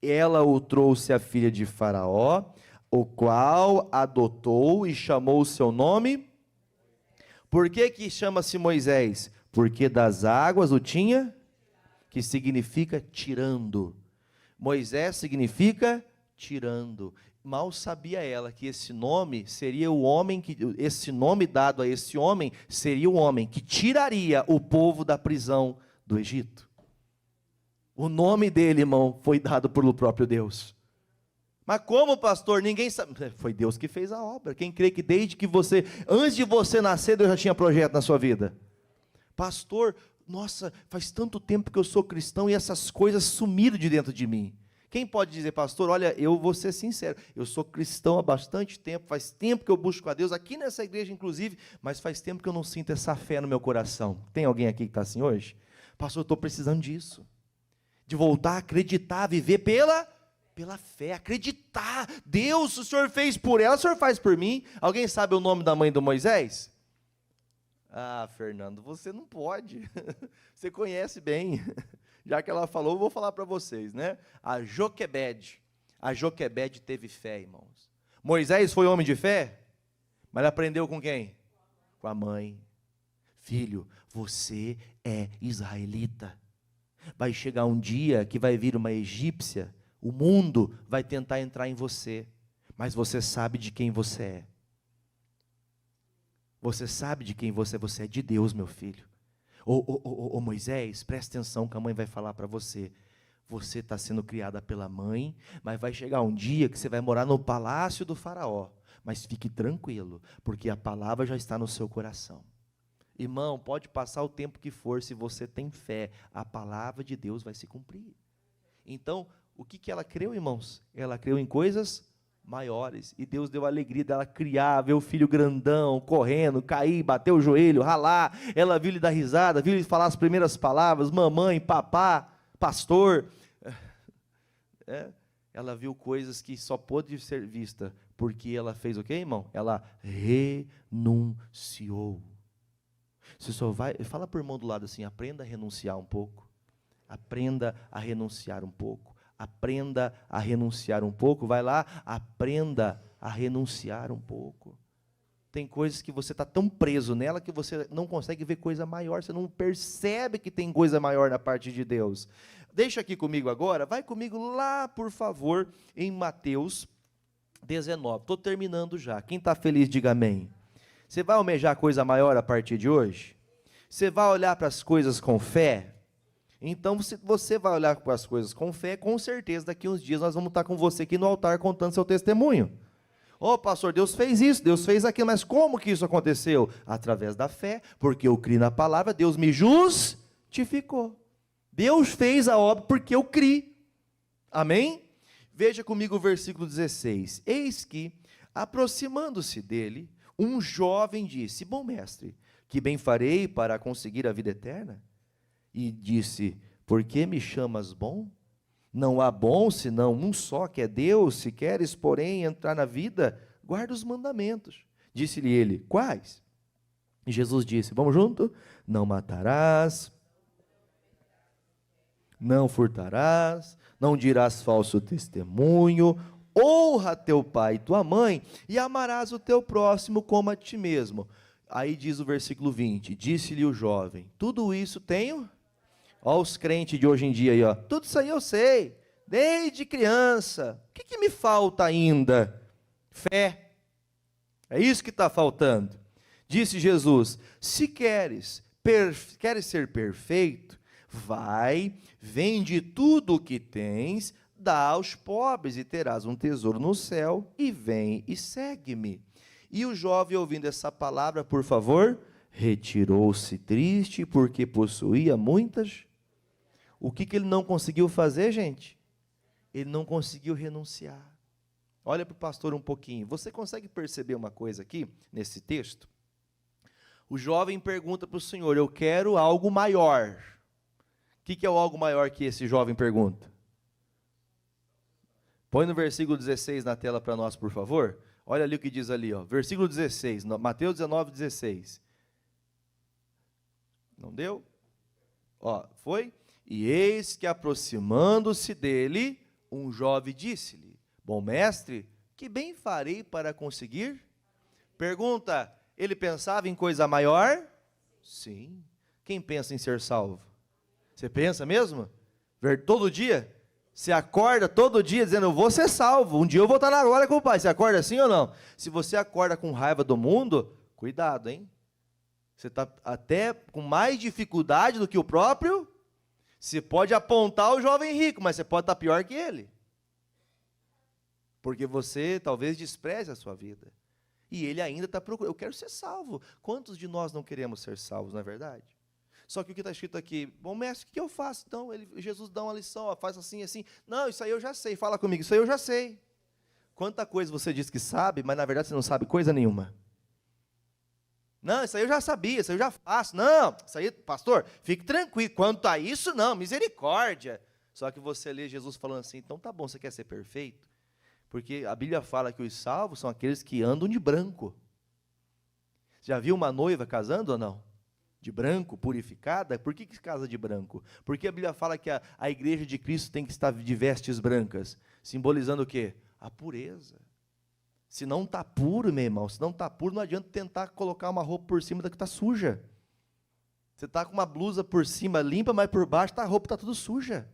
Ela o trouxe a filha de Faraó, o qual adotou e chamou o seu nome. Por que chama-se Moisés? Porque das águas o tinha, que significa tirando. Moisés significa tirando. Mal sabia ela que esse nome seria o homem, esse nome dado a esse homem seria o homem que tiraria o povo da prisão do Egito. O nome dele, irmão, foi dado pelo próprio Deus. Mas como, pastor? Ninguém sabe. Foi Deus que fez a obra. Quem crê que desde que você, antes de você nascer, Deus já tinha projeto na sua vida? Pastor, nossa, faz tanto tempo que eu sou cristão e essas coisas sumiram de dentro de mim. Quem pode dizer, pastor, olha, eu vou ser sincero, eu sou cristão há bastante tempo, faz tempo que eu busco a Deus, aqui nessa igreja inclusive, mas faz tempo que eu não sinto essa fé no meu coração. Tem alguém aqui que está assim hoje? Pastor, eu estou precisando disso, de voltar a acreditar, a viver pela fé, acreditar. Deus, o Senhor fez por ela, o Senhor faz por mim. Alguém sabe o nome da mãe do Moisés? Ah, Fernando, você não pode, você conhece bem. Já que ela falou, eu vou falar para vocês, né? A Joquebede teve fé, irmãos. Moisés foi homem de fé, mas ele aprendeu com quem? com a mãe: filho, você é israelita. Vai chegar um dia que vai vir uma egípcia, o mundo vai tentar entrar em você, mas você sabe de quem você é. Você sabe de quem você é de Deus, meu filho. Ô Moisés, presta atenção que a mãe vai falar para você. Você está sendo criada pela mãe, mas vai chegar um dia que você vai morar no palácio do faraó. Mas fique tranquilo, porque a palavra já está no seu coração. Irmão, pode passar o tempo que for, se você tem fé, a palavra de Deus vai se cumprir. Então, o que ela creu, irmãos? Ela creu em coisas maiores, e Deus deu a alegria dela criar, ver o filho grandão, correndo, cair, bater o joelho, ralar. Ela viu ele dar risada, viu ele falar as primeiras palavras: mamãe, papá, pastor. Ela viu coisas que só pôde ser vista porque ela fez o quê, irmão? Ela renunciou. Você só vai, fala para o irmão do lado assim: aprenda a renunciar um pouco. Aprenda a renunciar um pouco. Aprenda a renunciar um pouco. Vai lá, aprenda a renunciar um pouco. Tem coisas que você está tão preso nela que você não consegue ver coisa maior, você não percebe que tem coisa maior na parte de Deus. Deixa aqui comigo agora, vai comigo lá, por favor, em Mateus 19. Estou terminando já. Quem está feliz, diga amém. Você vai almejar coisa maior a partir de hoje? Você vai olhar para as coisas com fé? Então, se você vai olhar para as coisas com fé, com certeza, daqui a uns dias nós vamos estar com você aqui no altar contando seu testemunho. Pastor, Deus fez isso, Deus fez aquilo, mas como que isso aconteceu? Através da fé, porque eu criei na palavra, Deus me justificou. Deus fez a obra porque eu criei. Amém? Veja comigo o versículo 16. Eis que, aproximando-se dele, um jovem disse: bom mestre, que bem farei para conseguir a vida eterna? E disse: por que me chamas bom? Não há bom senão um só, que é Deus. Se queres, porém, entrar na vida, guarda os mandamentos. Disse-lhe ele: quais? E Jesus disse: vamos junto? Não matarás, não furtarás, não dirás falso testemunho, honra teu pai e tua mãe, e amarás o teu próximo como a ti mesmo. Aí diz o versículo 20, disse-lhe o jovem: tudo isso tenho? Olha os crentes de hoje em dia aí, ó. Tudo isso aí eu sei, desde criança. O que me falta ainda? Fé. É isso que está faltando. Disse Jesus: se queres ser perfeito, vai, vende tudo o que tens, dá aos pobres e terás um tesouro no céu, e vem e segue-me. E o jovem, ouvindo essa palavra, por favor, retirou-se triste, porque possuía muitas. O que ele não conseguiu fazer, gente? Ele não conseguiu renunciar. Olha para o pastor um pouquinho. Você consegue perceber uma coisa aqui, nesse texto? O jovem pergunta para o Senhor: eu quero algo maior. O que é o algo maior que esse jovem pergunta? Põe no versículo 16 na tela para nós, por favor. Olha ali o que diz ali, ó. Versículo 16, Mateus 19, 16. Não deu? Foi? E eis que, aproximando-se dele, um jovem disse-lhe: bom mestre, que bem farei para conseguir? Pergunta: ele pensava em coisa maior? Sim. Quem pensa em ser salvo? Você pensa mesmo? Todo dia? Você acorda todo dia dizendo: eu vou ser salvo, um dia eu vou estar na glória com o Pai. Você acorda assim ou não? Se você acorda com raiva do mundo, cuidado, hein? Você está até com mais dificuldade do que o próprio. Você pode apontar o jovem rico, mas você pode estar pior que ele. Porque você talvez despreze a sua vida. E ele ainda está procurando: eu quero ser salvo. Quantos de nós não queremos ser salvos, não é verdade? Só que o que está escrito aqui: bom mestre, o que eu faço? Então, Jesus dá uma lição, faz assim, assim. Não, isso aí eu já sei, fala comigo, isso aí eu já sei. Quanta coisa você diz que sabe, mas na verdade você não sabe coisa nenhuma. Não, isso aí eu já sabia, isso aí eu já faço. Não, isso aí, pastor, fique tranquilo, quanto a isso não, misericórdia. Só que você lê Jesus falando assim: então tá bom, você quer ser perfeito? Porque a Bíblia fala que os salvos são aqueles que andam de branco. Já viu uma noiva casando ou não? De branco, purificada. Por que casa de branco? Porque a Bíblia fala que a igreja de Cristo tem que estar de vestes brancas, simbolizando o quê? A pureza. Se não está puro, meu irmão, se não está puro, não adianta tentar colocar uma roupa por cima da que está suja. Você está com uma blusa por cima limpa, mas por baixo a roupa está tudo suja.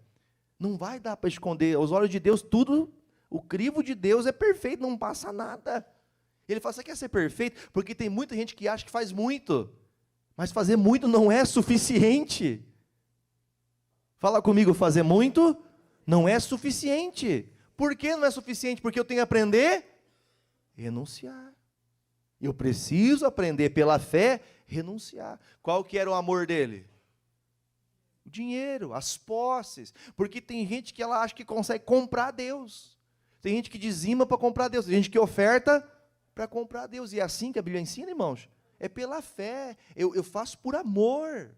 Não vai dar para esconder. Aos olhos de Deus, tudo, o crivo de Deus é perfeito, não passa nada. Ele fala, você quer ser perfeito? Porque tem muita gente que acha que faz muito. Mas fazer muito não é suficiente. Fala comigo, fazer muito não é suficiente. Por que não é suficiente? Porque eu tenho que aprender a renunciar. Eu preciso aprender pela fé, renunciar. Qual que era o amor dele? O dinheiro, as posses. Porque tem gente que ela acha que consegue comprar Deus. Tem gente que dizima para comprar Deus. Tem gente que oferta para comprar Deus. E é assim que a Bíblia ensina, irmãos. É pela fé. Eu faço por amor.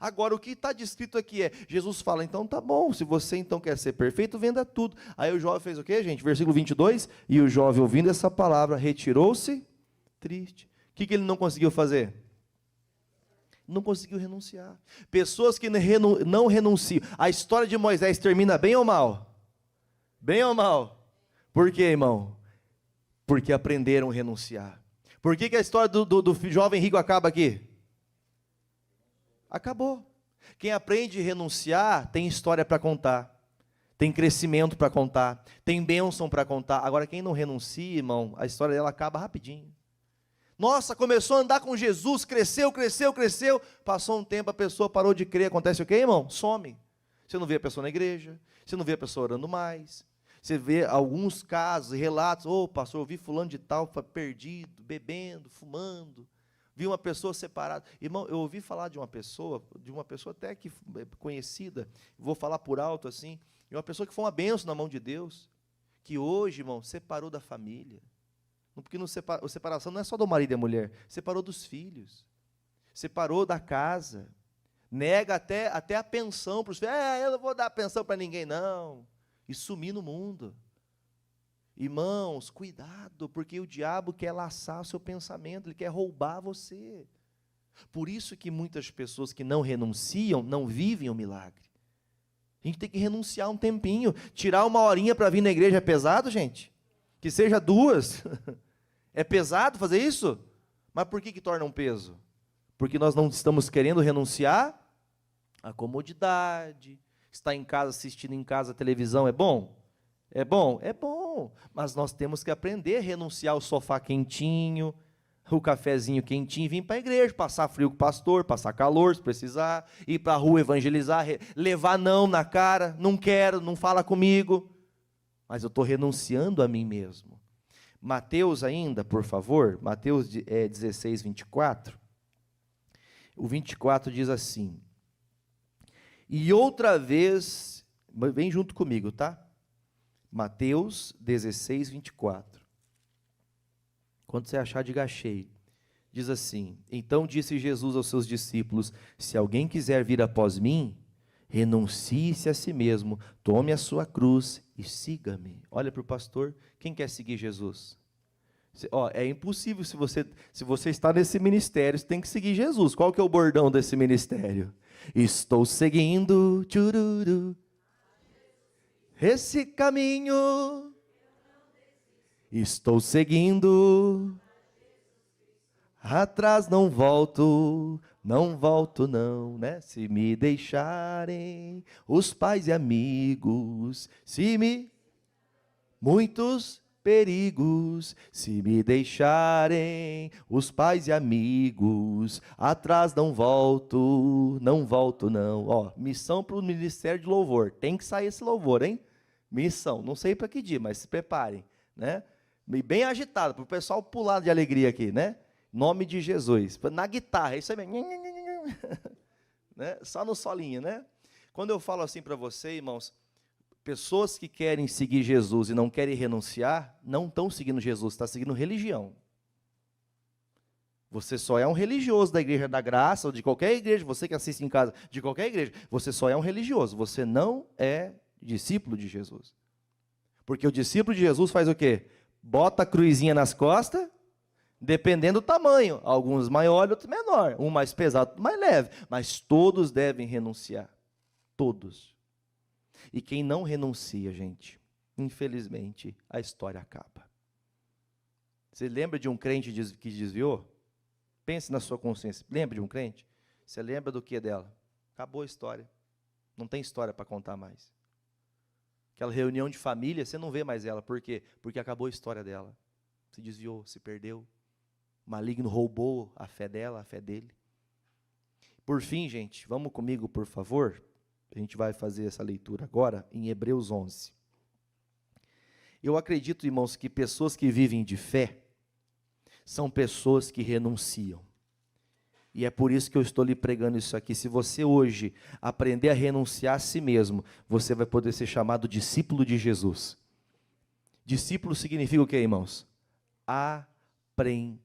Agora, o que está descrito aqui é, Jesus fala, então tá bom, se você então quer ser perfeito, venda tudo. Aí o jovem fez o quê, gente? Versículo 22, e o jovem, ouvindo essa palavra, retirou-se triste. O que ele não conseguiu fazer? Não conseguiu renunciar. Pessoas que não renunciam. A história de Moisés termina bem ou mal? Bem ou mal? Por quê, irmão? Porque aprenderam a renunciar. Por que a história do jovem rico acaba aqui? Acabou. Quem aprende a renunciar tem história para contar, tem crescimento para contar, tem bênção para contar. Agora, quem não renuncia, irmão, a história dela acaba rapidinho. Nossa, começou a andar com Jesus, cresceu, passou um tempo, a pessoa parou de crer, acontece o quê, irmão? Some. Você não vê a pessoa na igreja, você não vê a pessoa orando mais, você vê alguns casos, relatos, pastor, eu vi fulano de tal, perdido, bebendo, fumando. Vi uma pessoa separada. Irmão, eu ouvi falar de uma pessoa até que conhecida, vou falar por alto assim, de uma pessoa que foi uma bênção na mão de Deus, que hoje, irmão, separou da família. Porque a separação não é só do marido e da mulher, separou dos filhos, separou da casa, nega até a pensão para os filhos. Eu não vou dar pensão para ninguém, não. E sumir no mundo. Irmãos, cuidado, porque o diabo quer laçar o seu pensamento, ele quer roubar você. Por isso que muitas pessoas que não renunciam, não vivem o milagre. A gente tem que renunciar um tempinho, tirar uma horinha para vir na igreja é pesado, gente? Que seja 2. É pesado fazer isso? Mas por que torna um peso? Porque nós não estamos querendo renunciar à comodidade, estar em casa, assistindo em casa a televisão, é bom? É bom? É bom, mas nós temos que aprender a renunciar ao sofá quentinho, o cafezinho quentinho, e vir para a igreja, passar frio com o pastor, passar calor se precisar, ir para a rua evangelizar, levar não na cara, não quero, não fala comigo, mas eu estou renunciando a mim mesmo. Mateus ainda, por favor, Mateus 16, 24, o 24 diz assim, e outra vez, vem junto comigo, tá? Mateus 16, 24. Quando você achar, diga achei. Diz assim, então disse Jesus aos seus discípulos, se alguém quiser vir após mim, renuncie-se a si mesmo, tome a sua cruz e siga-me. Olha para o pastor, quem quer seguir Jesus? É impossível, se você está nesse ministério, você tem que seguir Jesus. Qual que é o bordão desse ministério? Estou seguindo, tchururu, esse caminho, estou seguindo, atrás não volto não, né? Se me deixarem os pais e amigos, muitos perigos, se me deixarem os pais e amigos, atrás não volto não. Missão para o Ministério de Louvor, tem que sair esse louvor, hein? Missão, não sei para que dia, mas se preparem, né? Bem agitado, para o pessoal pular de alegria aqui, né? Nome de Jesus, na guitarra, isso aí mesmo, né? Só no solinho, né? Quando eu falo assim para você, irmãos, pessoas que querem seguir Jesus e não querem renunciar, não estão seguindo Jesus, está seguindo religião. Você só é um religioso da Igreja da Graça, ou de qualquer igreja, você que assiste em casa, de qualquer igreja, você só é um religioso, você não é discípulo de Jesus. Porque o discípulo de Jesus faz o quê? Bota a cruzinha nas costas, dependendo do tamanho, alguns maiores, outros menor, um mais pesado, outro mais leve, mas todos devem renunciar, todos. E quem não renuncia, gente, infelizmente, a história acaba. Você lembra de um crente que desviou? Pense na sua consciência. Lembra de um crente? Você lembra do que dela? Acabou a história. Não tem história para contar mais. Aquela reunião de família, você não vê mais ela. Por quê? Porque acabou a história dela. Se desviou, se perdeu. O maligno roubou a fé dela, a fé dele. Por fim, gente, vamos comigo, por favor. A gente vai fazer essa leitura agora em Hebreus 11. Eu acredito, irmãos, que pessoas que vivem de fé são pessoas que renunciam. E é por isso que eu estou lhe pregando isso aqui. Se você hoje aprender a renunciar a si mesmo, você vai poder ser chamado discípulo de Jesus. Discípulo significa o que, irmãos? Aprendiz.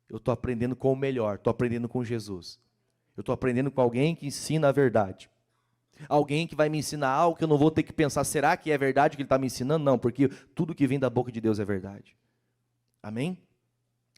Eu estou aprendendo com o melhor, estou aprendendo com Jesus. Eu estou aprendendo com alguém que ensina a verdade. Alguém que vai me ensinar algo que eu não vou ter que pensar, será que é verdade que ele está me ensinando? Não, porque tudo que vem da boca de Deus é verdade. Amém?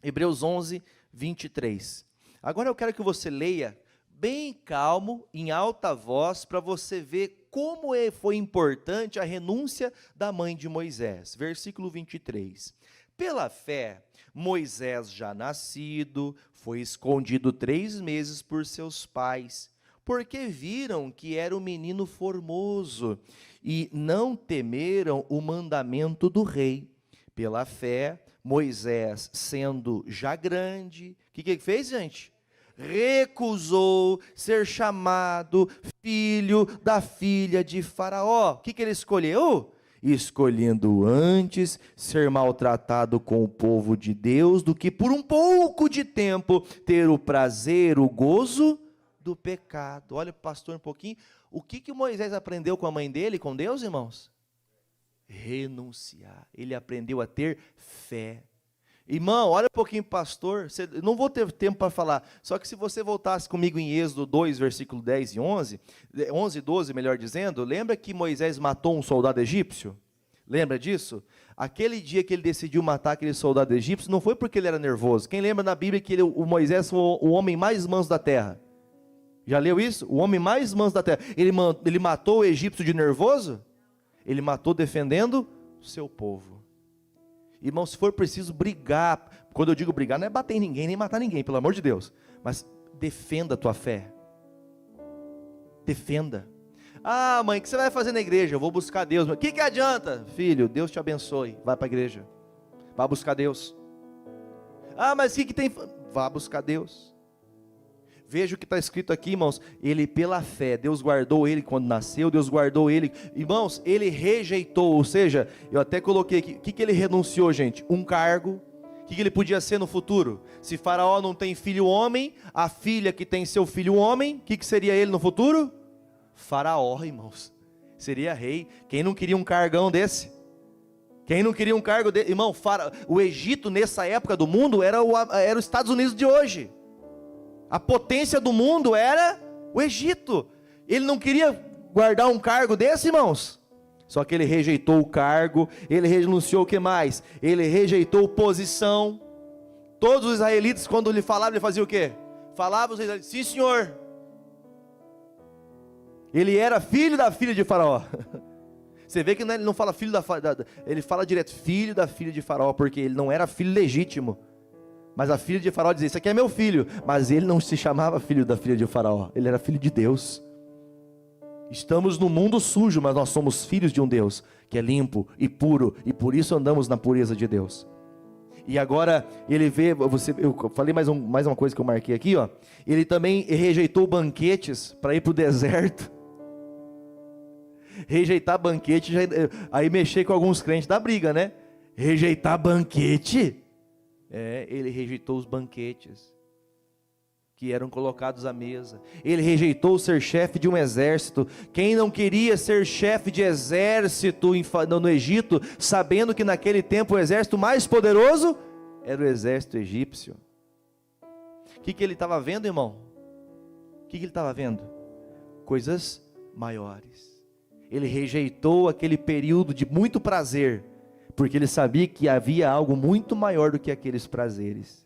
Hebreus 11, 23. Agora eu quero que você leia bem calmo, em alta voz, para você ver como foi importante a renúncia da mãe de Moisés. Versículo 23. Pela fé, Moisés, já nascido, foi escondido 3 meses por seus pais, porque viram que era um menino formoso, e não temeram o mandamento do rei. Pela fé, Moisés, sendo já grande, o que fez, gente? Recusou ser chamado filho da filha de Faraó. O que ele escolheu? Escolhendo antes ser maltratado com o povo de Deus, do que por um pouco de tempo ter o prazer, o gozo do pecado. Olha, pastor, um pouquinho. O que Moisés aprendeu com a mãe dele, com Deus, irmãos? Renunciar. Ele aprendeu a ter fé. Irmão, olha um pouquinho, pastor. Não vou ter tempo para falar. Só que se você voltasse comigo em Êxodo 2, versículo 10 e 11 e 12, melhor dizendo, lembra que Moisés matou um soldado egípcio? Lembra disso? Aquele dia que ele decidiu matar aquele soldado egípcio, não foi porque ele era nervoso. Quem lembra na Bíblia que o Moisés foi o homem mais manso da terra? Já leu isso? O homem mais manso da terra. Ele matou o egípcio de nervoso? Ele matou defendendo o seu povo. Irmão, se for preciso brigar, quando eu digo brigar, não é bater em ninguém, nem matar ninguém, pelo amor de Deus. Mas defenda a tua fé. Defenda. Ah, mãe, o que você vai fazer na igreja? Eu vou buscar Deus. O que adianta? Filho, Deus te abençoe. Vai para a igreja. Vá buscar Deus. Ah, mas o que tem? Vá buscar Deus. Veja o que está escrito aqui, irmãos. Ele, pela fé, Deus guardou ele quando nasceu, Deus guardou ele. Irmãos, ele rejeitou, ou seja, eu até coloquei aqui, o que ele renunciou, gente? Um cargo. O que ele podia ser no futuro? Se Faraó não tem filho homem, a filha que tem seu filho homem, o que seria ele no futuro? Faraó, irmãos. Seria rei. Quem não queria um cargão desse? Quem não queria um cargo desse? Irmão, o Egito nessa época do mundo era os Estados Unidos de hoje. A potência do mundo era o Egito. Ele não queria guardar um cargo desse, irmãos? Só que ele rejeitou o cargo, ele renunciou o que mais? Ele rejeitou posição. Todos os israelitas, quando ele falava, ele fazia o quê? Falava os israelitas, sim senhor. Ele era filho da filha de Faraó. Você vê que ele não fala filho ele fala direto, filho da filha de Faraó, porque ele não era filho legítimo. Mas a filha de Faraó dizia, isso aqui é meu filho. Mas ele não se chamava filho da filha de Faraó, ele era filho de Deus. Estamos no mundo sujo, mas nós somos filhos de um Deus que é limpo e puro, e por isso andamos na pureza de Deus. E agora ele vê, eu falei mais uma coisa que eu marquei aqui, ó. Ele também rejeitou banquetes para ir para o deserto. Rejeitar banquete, aí mexer com alguns crentes dá briga, né? Rejeitar banquete? Ele rejeitou os banquetes que eram colocados à mesa. Ele rejeitou ser chefe de um exército. Quem não queria ser chefe de exército no Egito, sabendo que naquele tempo o exército mais poderoso era o exército egípcio? O que ele estava vendo, irmão? O que ele estava vendo? Coisas maiores. Ele rejeitou aquele período de muito prazer, porque ele sabia que havia algo muito maior do que aqueles prazeres.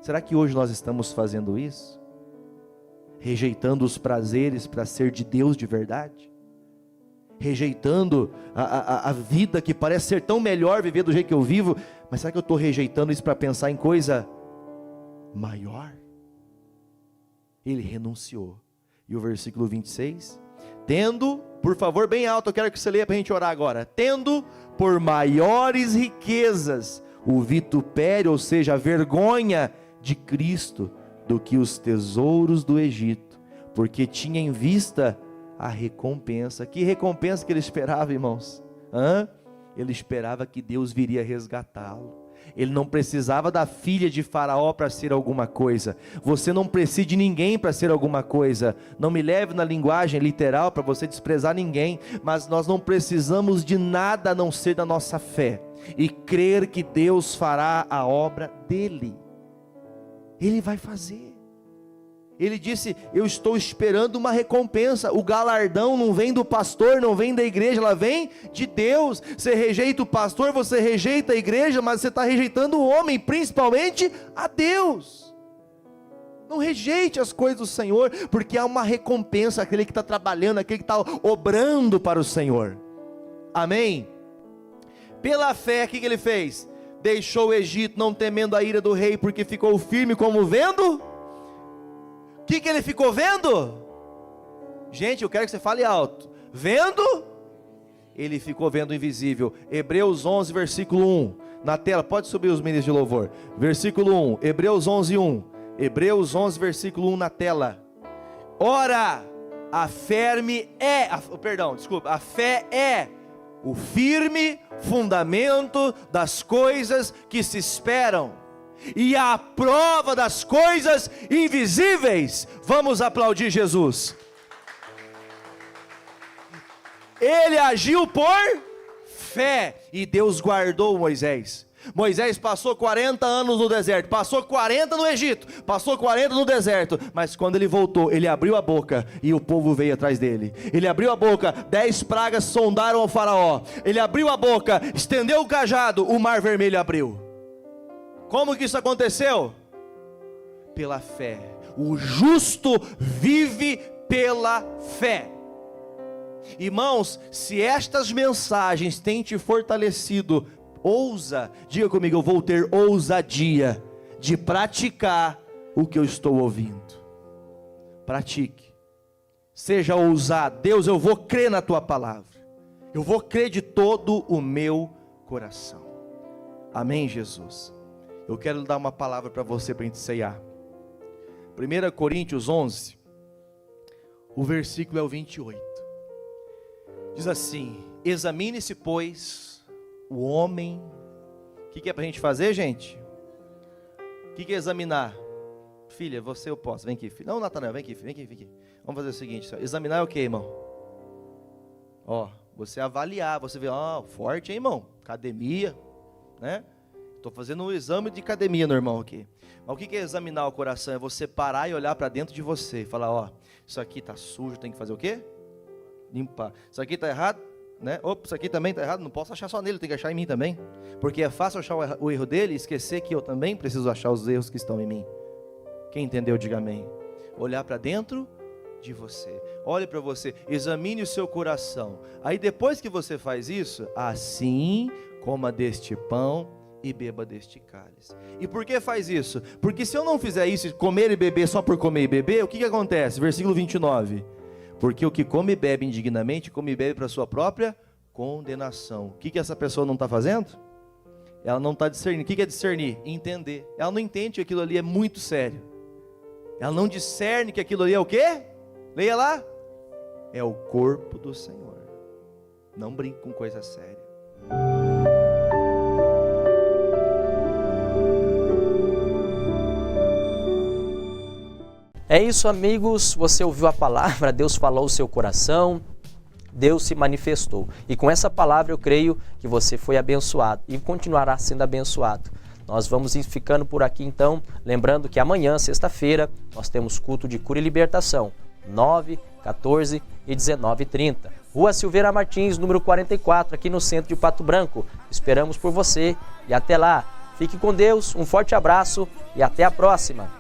Será que hoje nós estamos fazendo isso? Rejeitando os prazeres para ser de Deus de verdade? Rejeitando a vida que parece ser tão melhor viver do jeito que eu vivo, Mas será que eu estou rejeitando isso para pensar em coisa maior? Ele renunciou. E o versículo 26, tendo, por favor, bem alto, eu quero que você leia para a gente orar agora. Tendo por maiores riquezas o vitupério, ou seja, a vergonha de Cristo, do que os tesouros do Egito, porque tinha em vista a recompensa. Que recompensa que ele esperava, irmãos? Ele esperava que Deus viria resgatá-lo. Ele não precisava da filha de Faraó para ser alguma coisa. Você não precisa de ninguém para ser alguma coisa. Não me leve na linguagem literal para você desprezar ninguém, mas nós não precisamos de nada a não ser da nossa fé e crer que Deus fará a obra dele. Ele vai fazer. Ele disse, eu estou esperando uma recompensa. O galardão não vem do pastor, não vem da igreja, ela vem de Deus. Você rejeita o pastor, você rejeita a igreja, mas você está rejeitando o homem, principalmente a Deus. Não rejeite as coisas do Senhor, porque há uma recompensa, aquele que está trabalhando, aquele que está obrando para o Senhor. Amém? Pela fé, o que ele fez? Deixou o Egito, não temendo a ira do rei, porque ficou firme como vendo. O que ele ficou vendo? Gente, eu quero que você fale alto. Vendo? Ele ficou vendo o invisível. Hebreus 11, versículo 1. Na tela, pode subir os meninos de louvor. Versículo 1, Hebreus 11, 1. Hebreus 11, versículo 1 na tela. Ora, a fé é o firme fundamento das coisas que se esperam e a prova das coisas invisíveis. Vamos aplaudir Jesus. Ele agiu por fé e Deus guardou Moisés. Moisés passou 40 anos no deserto, passou 40 no Egito, passou 40 no deserto, mas quando ele voltou, ele abriu a boca e o povo veio atrás dele. Ele abriu a boca, 10 pragas sondaram o faraó. Ele abriu a boca, estendeu o cajado, o mar vermelho abriu. Como que isso aconteceu? Pela fé. O justo vive pela fé. Irmãos, se estas mensagens têm te fortalecido, ousa, diga comigo, eu vou ter ousadia de praticar o que eu estou ouvindo. Pratique, seja ousado. Deus, eu vou crer na tua palavra, eu vou crer de todo o meu coração. Amém, Jesus? Eu quero dar uma palavra para você para a gente ceiar. 1 Coríntios 11, o versículo é o 28. Diz assim: examine-se, pois, o homem. O que é para a gente fazer, gente? O que é examinar? Filha, você eu posso, vem aqui, filho. Não, Natanael, vem aqui, filho. Vem aqui. Vamos fazer o seguinte, examinar é o que, irmão? Você avaliar, você vê, forte, hein, irmão? Academia, né? Estou fazendo um exame de academia no irmão aqui. Mas o que é examinar o coração? É você parar e olhar para dentro de você e falar, isso aqui está sujo, tem que fazer o quê? Limpar. Isso aqui está errado, né? Isso aqui também está errado, não posso achar só nele, tem que achar em mim também. Porque é fácil achar o erro dele e esquecer que eu também preciso achar os erros que estão em mim. Quem entendeu, diga amém. Olhar para dentro de você. Olhe para você, examine o seu coração. Aí depois que você faz isso, assim coma deste pão e beba deste cálice. E por que faz isso? Porque se eu não fizer isso, comer e beber só por comer e beber, o que acontece? Versículo 29. Porque o que come e bebe indignamente, come e bebe para a sua própria condenação. O que essa pessoa não está fazendo? Ela não está discernindo. O que é discernir? Entender. Ela não entende que aquilo ali é muito sério. Ela não discerne que aquilo ali é o quê? Leia lá. É o corpo do Senhor. Não brinque com coisa séria. É isso, amigos, você ouviu a palavra, Deus falou o seu coração, Deus se manifestou. E com essa palavra eu creio que você foi abençoado e continuará sendo abençoado. Nós vamos ficando por aqui então, lembrando que amanhã, sexta-feira, nós temos culto de cura e libertação, 9, 14 e 19h30. Rua Silveira Martins, número 44, aqui no centro de Pato Branco. Esperamos por você e até lá. Fique com Deus, um forte abraço e até a próxima.